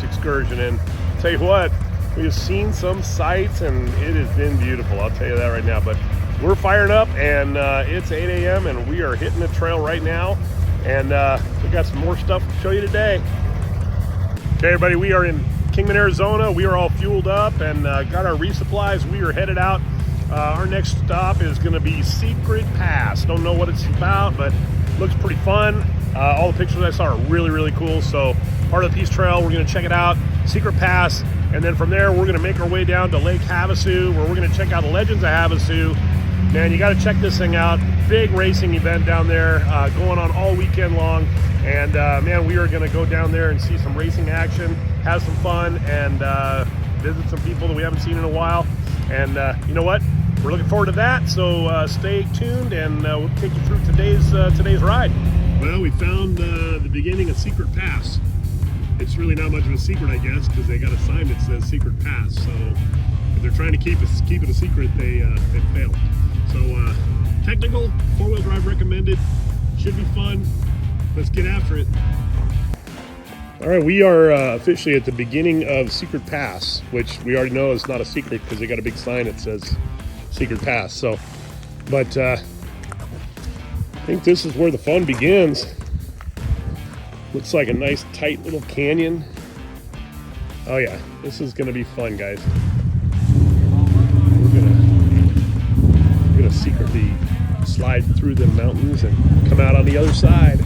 excursion, and I'll tell you what, we have seen some sights, and it has been beautiful. I'll tell you that right now. But we're firing up, and it's 8 a.m. and we are hitting the trail right now, and we got some more stuff to show you today. Okay, everybody, we are in Kingman, Arizona. We are all fueled up and got our resupplies. We are headed out. Our next stop is going to be Secret Pass. Don't know what it's about, but looks pretty fun. All the pictures I saw are really, really cool. So part of the Peace Trail, we're going to check it out. Secret Pass, and then from there we're going to make our way down to Lake Havasu, where we're going to check out the Legends of Havasu. Man, you got to check this thing out. Big racing event down there, going on all weekend long. And man, we are going to go down there and see some racing action, have some fun, and visit some people that we haven't seen in a while. And you know what? We're looking forward to that. So stay tuned, and we'll take you through today's ride. Well, we found the beginning of Secret Pass. It's really not much of a secret, I guess, because they got a sign that says Secret Pass. So if they're trying to keep it a secret, they failed. So technical, 4-wheel drive recommended. Should be fun. Let's get after it. All right, we are officially at the beginning of Secret Pass, which we already know is not a secret because they got a big sign that says Secret Pass. So, but I think this is where the fun begins. Looks like a nice tight little canyon. Oh yeah, this is gonna be fun, guys. We're gonna secretly slide through the mountains and come out on the other side.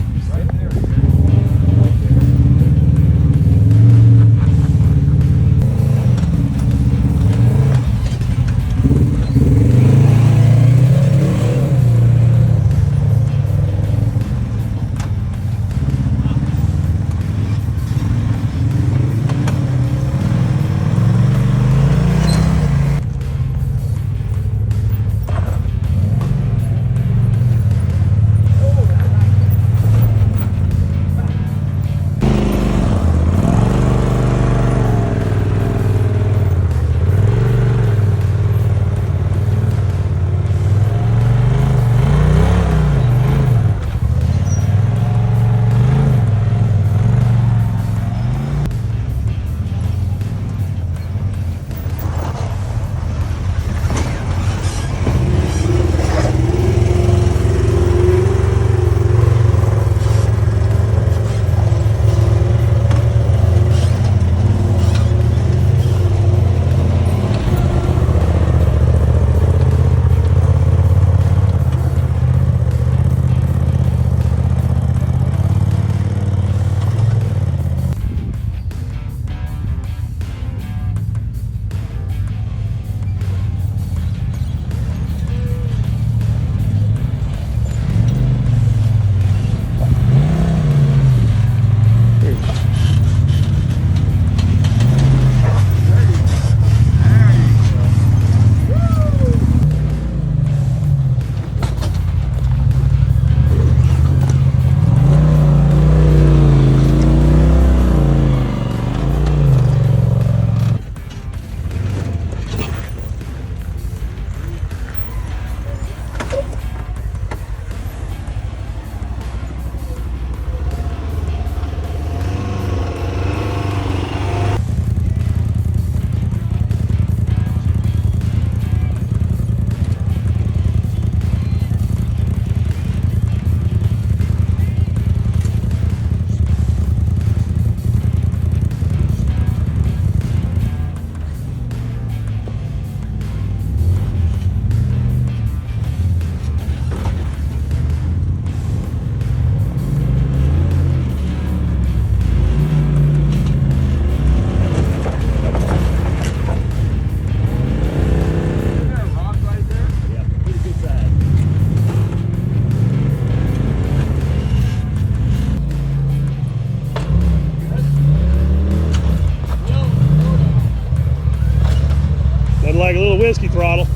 Like a little whiskey throttle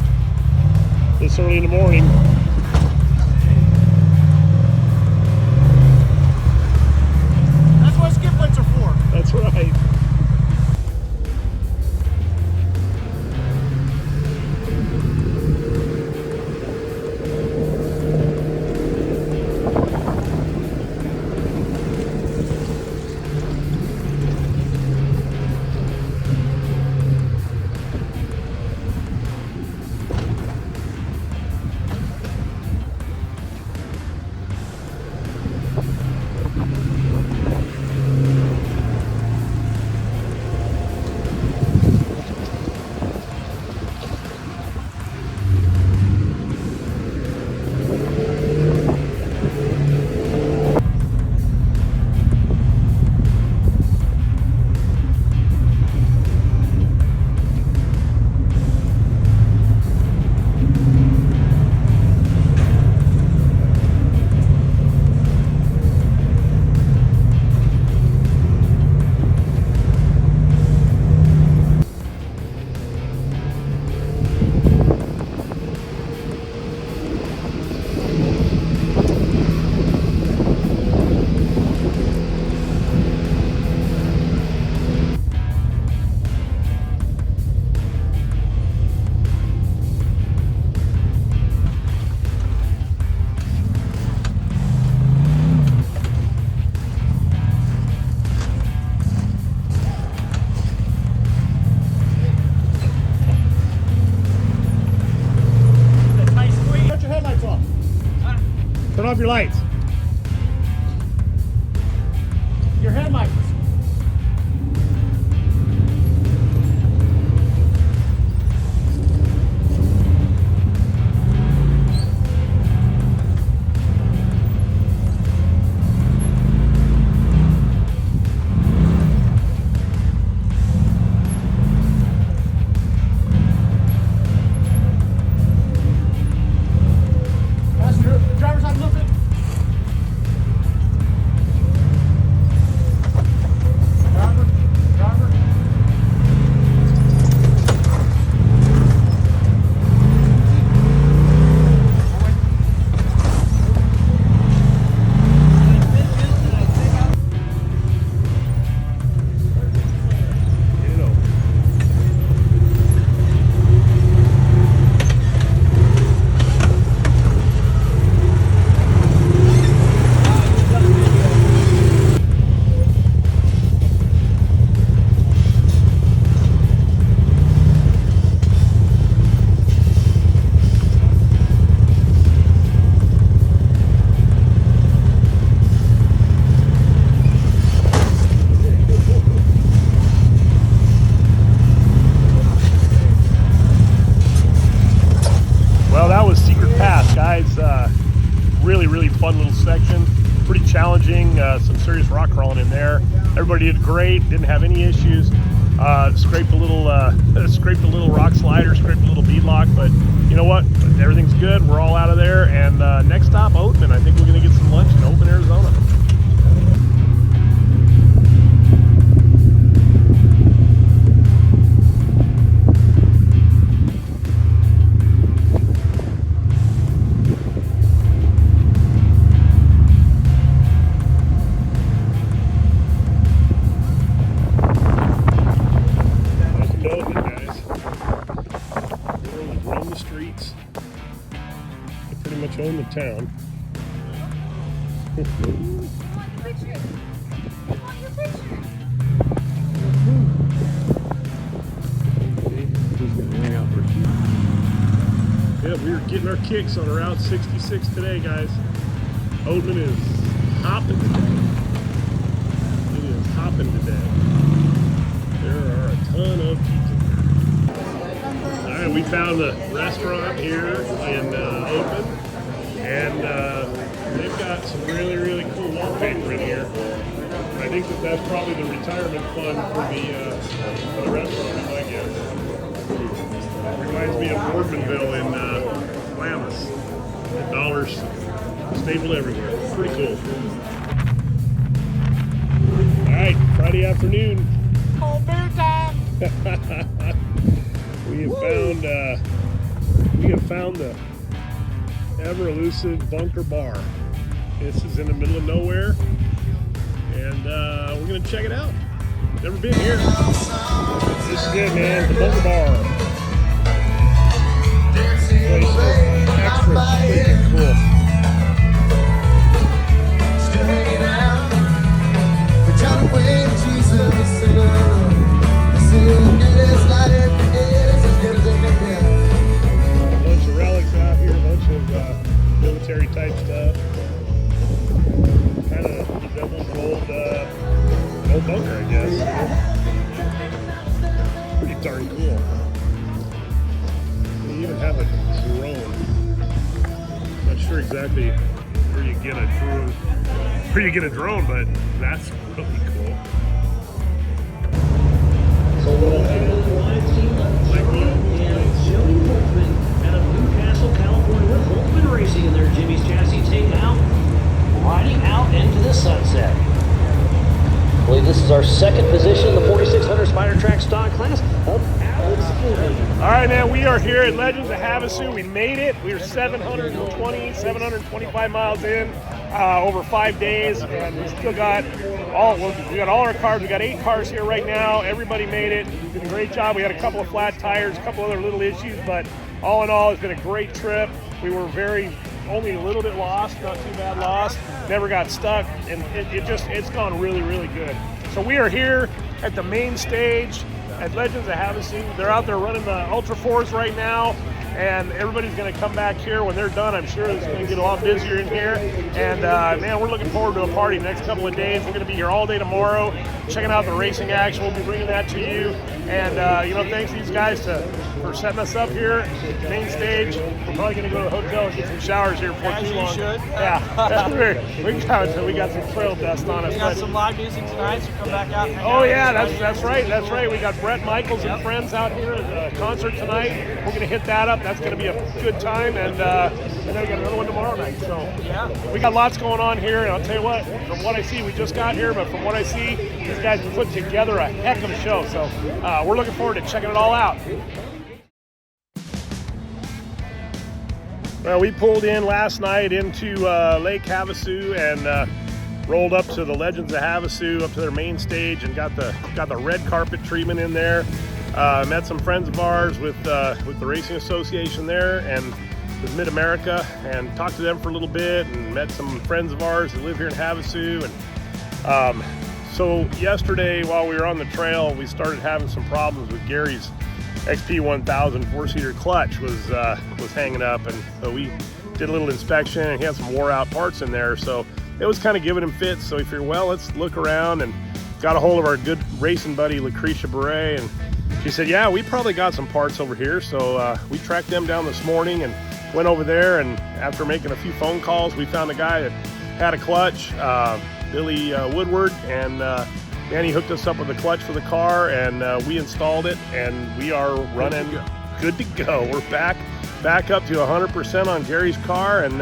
this early in the morning. That's what skip lights are for. That's right. off your lights. Your head mic. Driver's side, look it. Driver. Well, that was Secret Pass, guys. Really fun little section. Pretty challenging. Some serious rock crawling in there. Everybody did great. Didn't have any issues. Scraped a little rock slider. Scraped a little beadlock. But you know what? Everything's good. We're all out of there. And next stop, Oatman. I think we're gonna get some lunch in Oatman, Arizona. Roam the streets. They pretty much own the town. Yeah, we were getting our kicks on Route 66 today, guys. Oatman is hopping today. It is hopping today. There are a ton of people here. All right, we found the restaurant here in Oatman, and they've got some really cool wallpaper in here. I think that's probably the retirement fund for the restaurant, I guess. Reminds me of Boardmanville in Klamath. The dollars stapled everywhere. Pretty cool. All right, Friday afternoon. Cold beer time. We have found the ever elusive Bunker Bar. This is in the middle of nowhere, and we're gonna check it out. Never been here. This is it, man. The Bunker Bar. This place is extra freaking cool. Bunch of relics out here, a bunch of military type stuff. Kind of resembles an old bunker, I guess. Pretty darn cool. They even have a drone. Not sure exactly where you get a drone, but that's really cool. Out of Newcastle, California, with Holtzman Racing in their Jimmy's chassis takeout, riding out into the sunset. I believe this is our second position in the 4600 Spider Track stock class of Alex Fleming. All right, man, we are here at Legends of Havasu. We made it. We were 725 miles in, over 5 days, and we still got we got all our cars. We got 8 cars here right now. Everybody made it. Did a great job. We had a couple of flat tires, a couple other little issues, but all in all, it's been a great trip. We were only a little bit lost, not too bad lost. Never got stuck, and it's gone really good. So we are here at the main stage at Legends of Havasu. They're out there running the Ultra 4s right now. and everybody's going to come back here when they're done. I'm sure it's going to get a lot busier in here, and man, we're looking forward to a party the next couple of days. We're going to be here all day tomorrow, checking out the racing action. We'll be bringing that to you, and you know, thanks to these guys for setting us up here, main stage. We're probably going to go to the hotel and get some showers here before too long. Should. Yeah, we got some trail dust on us. We got some live music tonight, so come back out and hang Oh out. yeah, that's right. We got Brett Michaels and friends out here at a concert tonight. We're gonna hit that up. That's gonna be a good time, and then we got another one tomorrow night. So Yeah. we got lots going on here, and I'll tell you what. From what I see, we just got here, but from what I see, these guys have put together a heck of a show. So we're looking forward to checking it all out. Well, we pulled in last night into Lake Havasu and rolled up to the Legends of Havasu, up to their main stage, and got the red carpet treatment in there. Met some friends of ours with the Racing Association there and with Mid-America, and talked to them for a little bit, and met some friends of ours that live here in Havasu. And so yesterday, while we were on the trail, we started having some problems with Gary's XP1000 four-seater clutch was hanging up, and so we did a little inspection, and he had some wore-out parts in there, so it was kind of giving him fits. So we figured, well, let's look around, and got a hold of our good racing buddy Lucretia Beret, and she said, yeah, we probably got some parts over here. So we tracked them down this morning and went over there, and after making a few phone calls, we found a guy that had a clutch, Billy Woodward, and man, he hooked us up with a clutch for the car, and we installed it, and we are running good to go. We're back up to 100% on Gary's car, and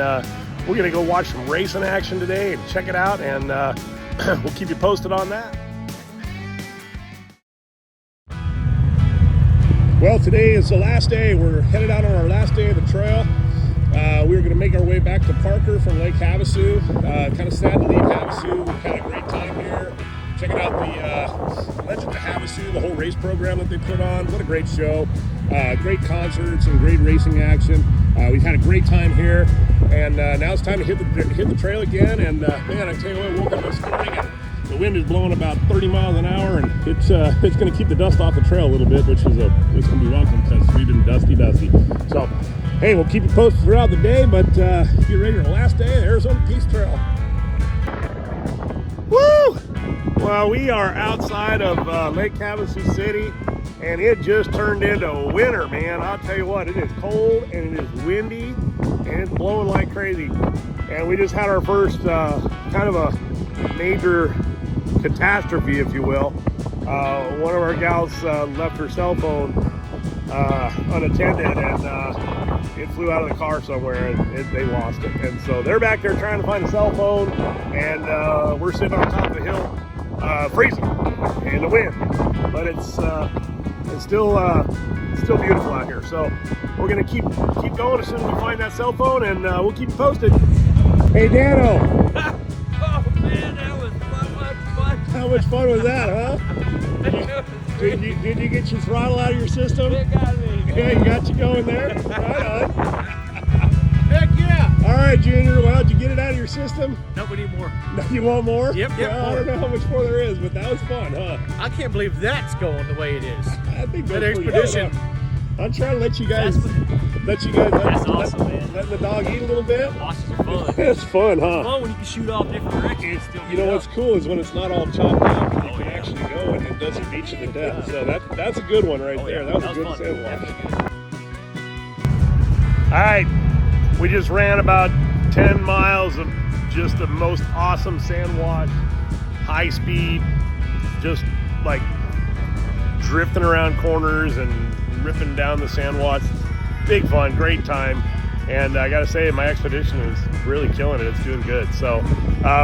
we're gonna go watch some racing action today and check it out, and we'll keep you posted on that. Well, today is the last day. We're headed out on our last day of the trail. We're gonna make our way back to Parker from Lake Havasu. Kind of sad to leave Havasu. We've had a great time here. Checking out the Legends of Havasu, the whole race program that they put on. What a great show. Great concerts and great racing action. We've had a great time here, and now it's time to hit the trail again. And man, I tell you what, we woke up this morning and the wind is blowing about 30 miles an hour, and it's going to keep the dust off the trail a little bit, which is it's going to be welcome because we've been dusty. So, hey, we'll keep you posted throughout the day, but get ready for the last day of the Arizona Peace Trail. Woo! Well, we are outside of Lake Havasu City, and it just turned into winter, man. I'll tell you what, it is cold, and it is windy, and it's blowing like crazy. And we just had our first kind of a major catastrophe, if you will. One of our gals left her cell phone unattended, and it flew out of the car somewhere, and they lost it. And so they're back there trying to find a cell phone, and we're sitting on top of the hill, freezing in the wind. But it's still beautiful out here. So we're gonna keep going as soon as we find that cell phone, and we'll keep you posted. Hey, Dano. Oh man, that was so much fun. How much fun was that, huh? Did you get your throttle out of your system? It got me. Yeah, you got you going there? Right on. Heck yeah! All right, Junior, well, did you get it out of your system? No, we need more. No, you want more? Yep, Well, I don't know how much more there is, but that was fun, huh? I can't believe that's going the way it is. I think That that's pretty expedition. good, huh? I'm trying to let you guys That's awesome, man. let the dog eat a little bit. Watches are fun. It's fun, huh? Fun when you can shoot off different directions. Still You know what's cool is when it's not all chopped up, and you Oh, can yeah. actually go and it doesn't beat you to death. So that's a good one right Oh, there. yeah. That was a good fun. sand wash. Definitely good. All right, we just ran about 10 miles of just the most awesome sand wash, high speed, just like drifting around corners and ripping down the sand wash. Big fun, great time. And I gotta say, my expedition is really killing it. It's doing good. So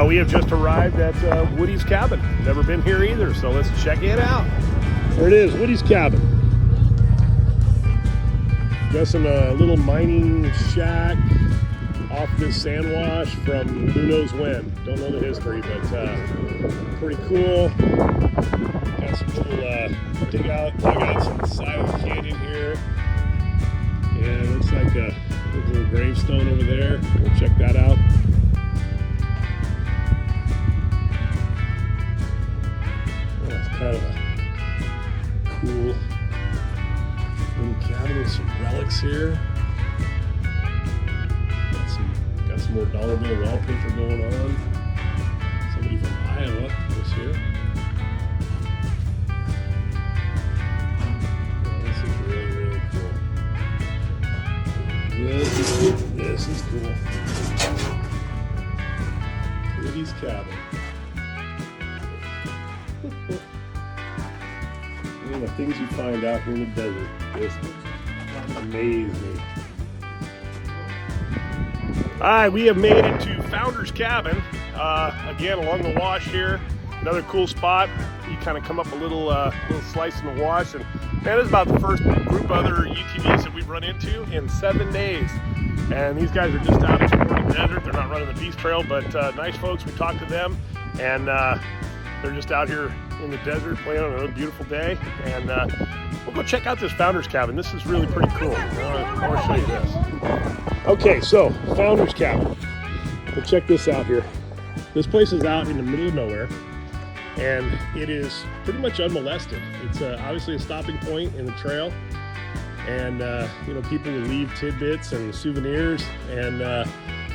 we have just arrived at Woody's cabin. Never been here either, so let's check it out. There it is, Woody's cabin. Guessing a little mining shack off this sand wash from who knows when. Don't know the history, but pretty cool. Got some cool dugouts on the side of the canyon here. Yeah, it looks like a little gravestone over there. We'll check that out. Oh, that's kind of a cool little cabin with some relics here. more dollar bill wallpaper going on. Somebody from Iowa was here. Oh, this is really, really cool. This is cool. Woody's cabin. And the things you find out here in the desert just amaze me. Alright, we have made it to Founder's Cabin. Again, along the wash here. Another cool spot. You kind of come up a little slice in the wash, and man, this is about the first group of other UTVs that we've run into in 7 days. And these guys are just out exploring the desert. They're not running the Peace Trail, but nice folks. We talked to them, and they're just out here in the desert playing on another beautiful day. And we'll go check out this Founder's Cabin. This is really pretty cool. I want to show you this. Okay, so Founder's Cabin. Well, check this out here. This place is out in the middle of nowhere, and it is pretty much unmolested. It's obviously a stopping point in the trail, and you know, people will leave tidbits and souvenirs, and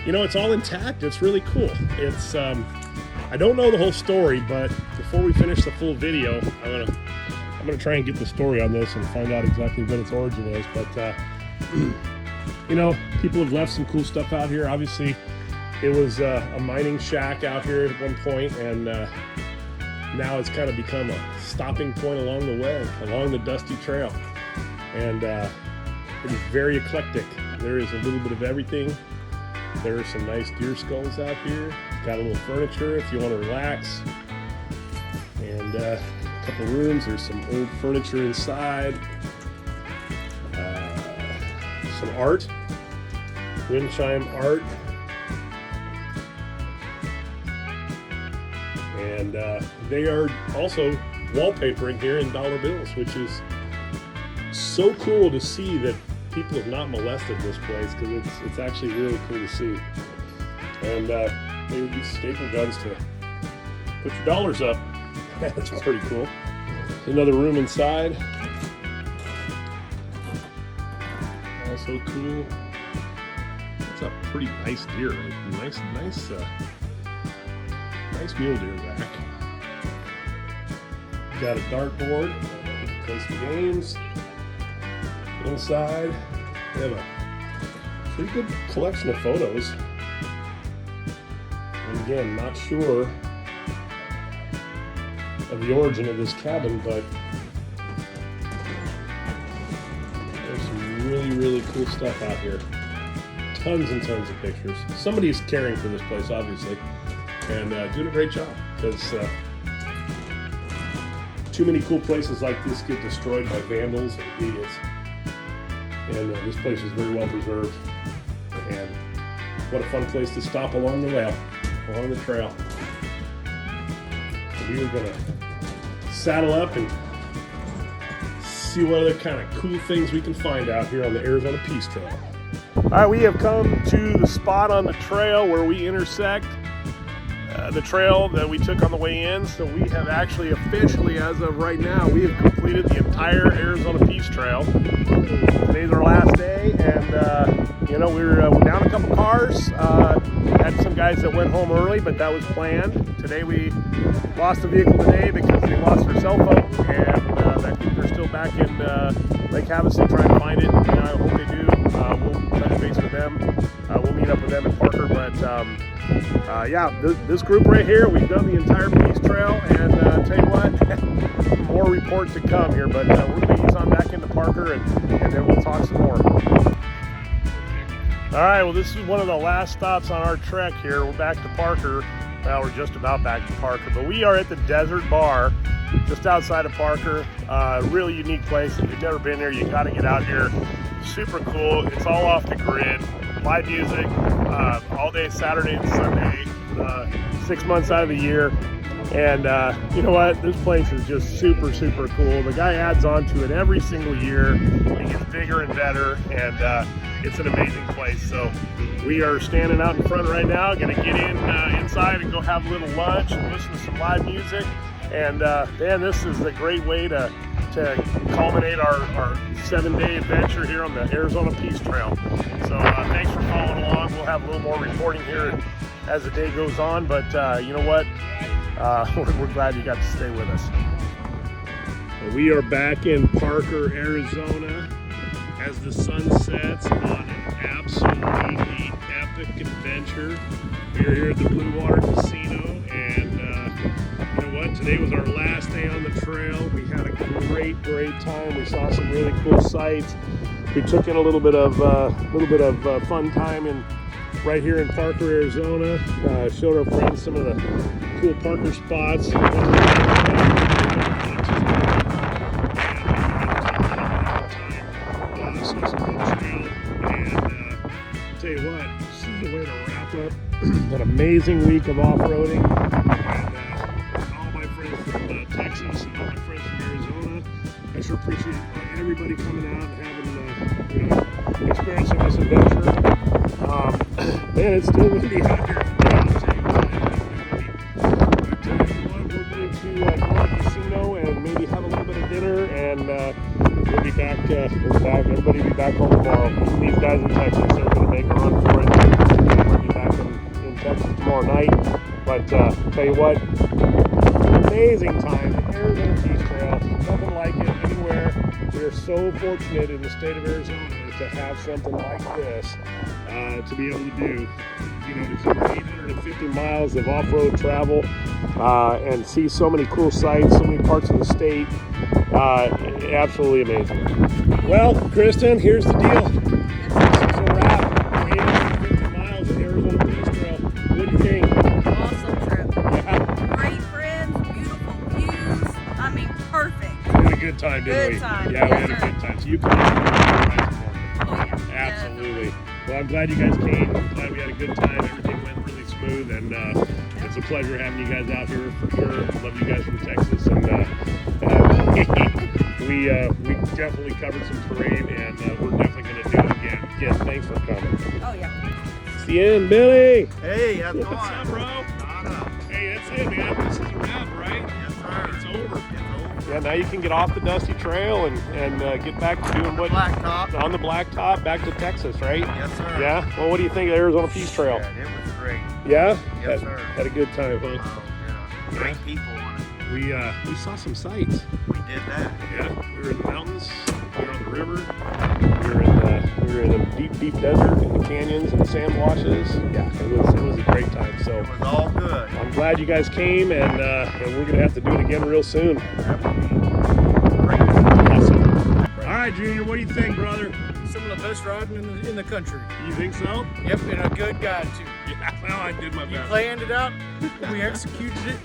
you know, it's all intact. It's really cool. It's I don't know the whole story, but before we finish the full video, I'm gonna try and get the story on this and find out exactly what its origin is. But you know, people have left some cool stuff out here. Obviously, it was a mining shack out here at one point, and now it's kind of become a stopping point along the way, along the dusty trail. And it is very eclectic. There is a little bit of everything. There are some nice deer skulls out here. Got a little furniture if you want to relax. And a couple rooms. There's some old furniture inside. Some art. Wind chime art. And they are also wallpapering here in dollar bills, which is so cool to see that people have not molested this place, because it's actually really cool to see. And they would use staple guns to put your dollars up. That's pretty cool. Another room inside. Also cool. That's a pretty nice deer, right? Nice mule deer rack. Got a dartboard. Play some games. Inside, we have a pretty good collection of photos. And again, not sure of the origin of this cabin, but there's some really, really cool stuff out here. Tons and tons of pictures. Somebody's caring for this place, obviously, and doing a great job, because too many cool places like this get destroyed by vandals and idiots. And this place is very well preserved, and what a fun place to stop along the trail. So we are gonna saddle up and see what other kind of cool things we can find out here on the Arizona Peace Trail. All right, we have come to the spot on the trail where we intersect the trail that we took on the way in. So we have actually officially, as of right now, we have completed the entire Arizona Peace Trail. Today's our last day, and you know, we're down a couple cars. Had some guys that went home early, but that was planned. Today we lost the vehicle today because they lost their cell phone, and I think they're still back in Lake Havasu trying to find it. And I hope they do. We'll touch base with them. We'll meet up with them in Parker, but yeah, this group right here, we've done the entire Peace Trail, and tell you what, more reports to come here, but we're going to ease on back into Parker, and then we'll talk some more. All right, well, this is one of the last stops on our trek here. We're back to Parker. Well, we're just about back to Parker, but we are at the Desert Bar just outside of Parker. Really unique place. If you've never been there, you got to get out here. Super cool. It's all off the grid. Live music all day Saturday and Sunday, 6 months out of the year. And you know what? This place is just super, super cool. The guy adds on to it every single year. It gets bigger and better, and it's an amazing place. So we are standing out in front right now, gonna get inside and go have a little lunch and listen to some live music. And man, this is a great way to culminate our 7-day adventure here on the Arizona Peace Trail. So thanks for following along. We'll have a little more reporting here as the day goes on, but you know what? We're glad you got to stay with us. We are back in Parker, Arizona, as the sun sets on an absolutely epic adventure. We are here at the Blue Water Casino, and you know what? Today was our last day on the trail. We had a great time. We saw some really cool sights. We took in a little bit of fun time right here in Parker, Arizona. Showed our friends some of the cool Parker spots. Tell you what, this is the way to wrap up an amazing week of off-roading. And all my friends from Texas and all my friends from Arizona, I sure appreciate everybody coming out and having, experiencing this adventure. Man, it's still windy out here. We're going to go to the casino and maybe have a little bit of dinner, and we'll be back. Everybody will be back home tomorrow. These guys in Texas are going to make a run for it. We'll be back in Texas tomorrow night. But tell you what, amazing time. The Arizona Peace Trail, nothing like it anywhere. We are so fortunate in the state of Arizona to have something like this to be able to do. You know, to do 850 miles of off-road travel and see so many cool sights, so many parts of the state. Absolutely amazing. Well, Kristen, here's the deal. This is a wrap. 850 miles of Arizona Peace Trail. What do you think? Awesome trip. Yeah. Great friends, beautiful views. I mean, perfect. We had a good time, didn't we? Good time. Yeah, we Yes, had a sir. good time. So you can right tomorrow. Oh, yeah. Absolutely. Well, I'm glad you guys came. I'm glad we had a good time. Everything went really smooth, and it's a pleasure having you guys out here for sure. Love you guys from Texas, and we definitely covered some terrain, and we're definitely going to do it again. Again, thanks for coming. Oh, yeah. It's the end, Billy. Hey, how's it going? What's up, bro? Hey, that's it, man. This is a wrap, right? Yes, sir. It's over. Yeah, now you can get off the dusty trail and get back to doing what Blacktop. on the blacktop back to Texas, right? Yes, sir. Yeah. Well, what do you think of the Arizona Peace Trail? Yeah, it was great. Yeah. Yes, sir. Had a good time, huh? Oh, yeah. Great people on it. We saw some sights. We did that. Yeah. We were in the mountains. We were on the river. We were in a deep desert, in the canyons and the sand washes. Yeah, it was a great time. So It was all good. I'm glad you guys came, and we're gonna have to do it again real soon. Awesome. All right, Junior, what do you think, brother? Some of the best riding in the country. You think so? Yep, and a good guide too. Yeah. Well, I did my best. Planned it out. We executed it.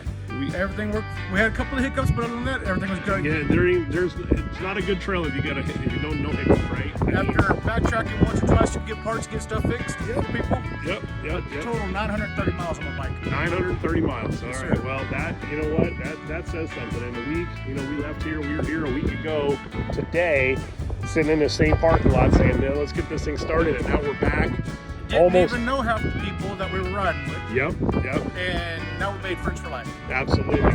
Everything worked. We had a couple of hiccups, but other than that, everything was good. Yeah, it's not a good trail if you don't know hiccups, right? After backtracking once or twice to get parts, get stuff fixed, for people. Yep. Total 930 miles on my bike. 930 miles. All Yes, right. sir. Well, you know what? That says something. In a week, we left here. We were here a week ago today, sitting in the same parking lot saying, "Man, let's get this thing started." And now we're back. Didn't even know half the people that we were riding with. Yep. And now we made friends for life. Absolutely. And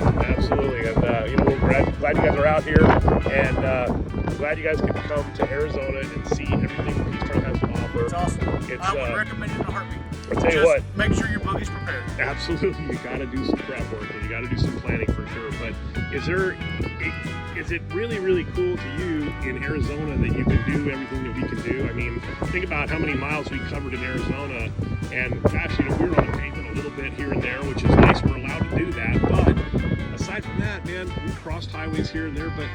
we're glad you guys are out here, and glad you guys could come to Arizona and see everything the Peace Trail has to offer. It's awesome. It's, I would recommend it in a heartbeat. I'll tell you Just what. make sure your buggy's prepared. Absolutely, you got to do some prep work and you got to do some planning for sure. But is it really cool to you in Arizona that you can do everything that we can do? I mean, think about how many miles we covered in Arizona, and gosh, we were on the pavement a little bit here and there, which is nice. We're allowed to do that, but aside from that, man, we crossed highways here and there, but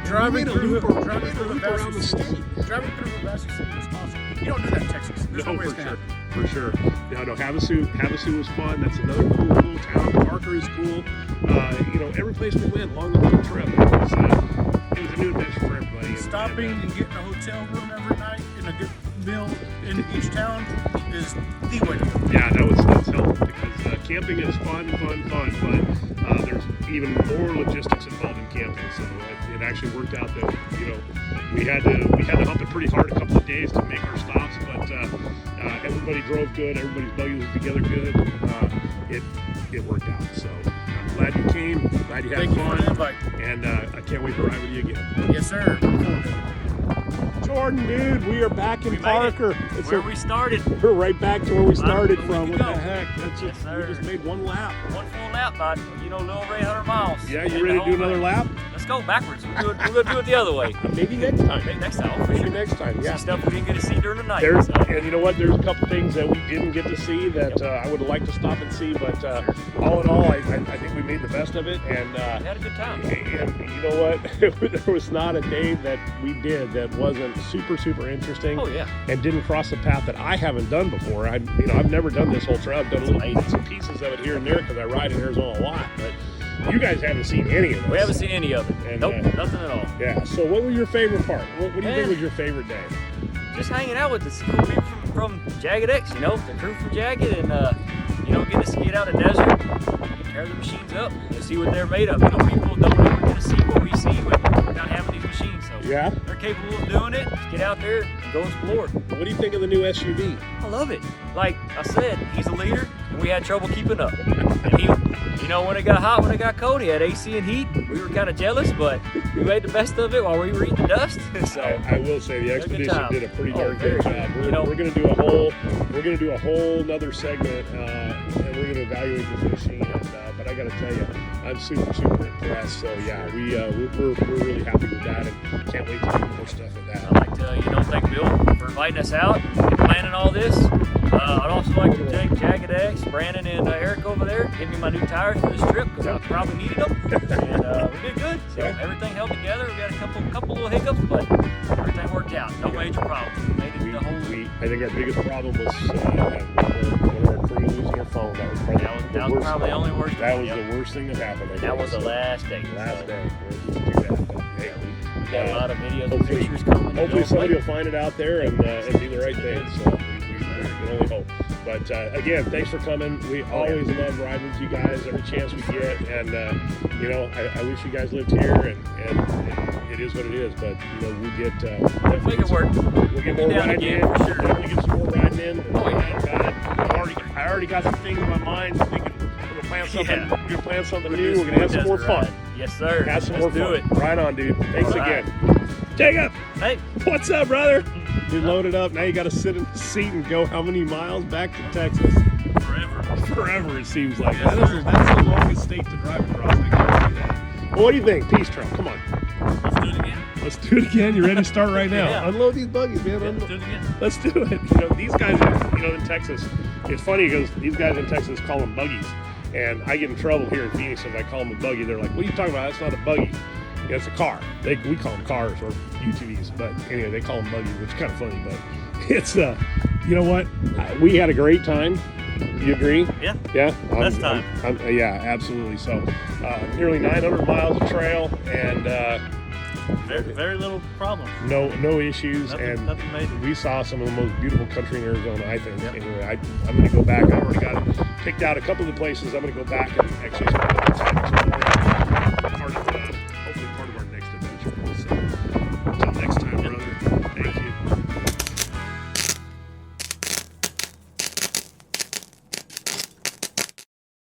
Driving through the around the state. Driving through the vast city is awesome. You don't do that in Texas. There's no way it's gonna happen. For sure. No, Havasu was fun. That's another cool town. Parker is cool. Every place we went along the whole trip, it was a new adventure for everybody. Stopping and getting a hotel room every night and a good meal in each town is the way to go. Yeah, that's helpful because camping is fun, but there's even more logistics involved in camping. So it actually worked out that we had to hump it pretty hard a couple of days to make our stops, but everybody drove good, everybody's buggy was together good. It worked out. So I'm glad you came, glad you had Thank fun, you for the invite. and I can't wait to ride with you again. Yes, sir. Look forward to it. Jordan, dude, we are back in Parker. It's Where we started. We're right back to where we started Where from. we What go. the heck? That's Yes, just, sir. we just made one lap. One full lap, bud. You know, little Ray 100 miles. Yeah, Made you the ready to whole do another thing. lap? Let's go backwards. We're gonna do it the other way. Maybe next time. Maybe next time. For Maybe sure. next time, yeah. Some stuff we didn't get to see during the night. There's, so. and you know what? There's a couple things that we didn't get to see that I would have liked to stop and see, but all in all, I think we made the best of it. And We had a good time. and you know what? There was not a day that we did that wasn't super interesting. Oh yeah. And didn't cross a path that I haven't done before. I've never done this whole trail. I've done little bits and pieces of it here and there because I ride in Arizona a lot. But you guys haven't seen any of this. We haven't seen any of it. And, Nope, nothing at all. Yeah. So what was your favorite part? What do you think was your favorite day? Just hanging out with the cool people from Jagged X, you know, the crew from Jagged, and you know, get to get out in the desert, tear the machines up, and see what they're made of. You know, people don't ever get to see what we see without having these machines. So Yeah. they're capable of doing it. Just get out there and go explore. What do you think of the new SUV? I love it. Like I said, he's a leader, and we had trouble keeping up. And he, you know, when it got hot, when it got cold, he had AC and heat. We were kind of jealous, but we made the best of it while we were eating the dust. So I will say the had a good expedition time. did a pretty Oh, darn very good good. job. You know- We're gonna do a whole nother segment, and we're gonna evaluate this machine. But I gotta tell you, I'm super impressed. So yeah, we're really happy with that, and can't wait to do more stuff with that. I'd like to, you know, thank Bill for inviting us out and planning all this. I'd also like to thank Jagged X, Brandon, and Eric over there. Give me my new tires for this trip because I probably needed them. And we did good. So everything held together. We got a couple little hiccups, but everything worked out. No major problems. We made it the whole week. I think our biggest problem was one of our crew losing their phone. That was probably That was probably the only worst. That was Yep. the worst thing that happened. I That think. was the last day. Last So, day. We're just too bad, but, hey, We got a lot of videos and hopefully- pictures coming. Hopefully somebody will find it out there and do the right thing. So we can only hope. But again, thanks for coming. We always love riding with you guys every chance we get. And you know, I wish you guys lived here. And it is what it is. But you know, we'll get Make it work. we'll get more down riding again, in. for sure. Definitely get some more riding in. Oh, yeah. I already got some things in my mind. Thinking we're gonna plan something. Yeah. We're gonna plan something We'll new. do We're gonna have some some more test fun. ride. Yes, sir. Have some Let's more do fun. it. Right on, dude. Thanks All right. again. Jacob, Hey, what's up, brother? You loaded up. Now you got to sit in the seat and go how many miles back to Texas? Forever, it seems like. That's the longest state to drive across. I gotta do that. Well, what do you think? Peace Trail, come on. let's do it again. Let's do it again. You ready to start right now? Yeah. Unload these buggies, man. Let's do it again. Let's do it. You know, these guys, you know, in Texas, it's funny because these guys in Texas call them buggies. And I get in trouble here in Phoenix if I call them a buggy. They're like, what are you talking about? That's not a buggy. Yeah, it's a car. We call them cars or UTVs. But anyway, they call them buggies, which is kind of funny. But it's, you know what? We had a great time. You agree? Yeah. Yeah? Best time. Yeah, absolutely. So nearly 900 miles of trail and Very little problem. no issues. And Nothing major. we saw some of the most beautiful country in Arizona, I think. Anyway, I'm going to go back. I've already got picked out a couple of the places. I'm going to go back and actually spend part of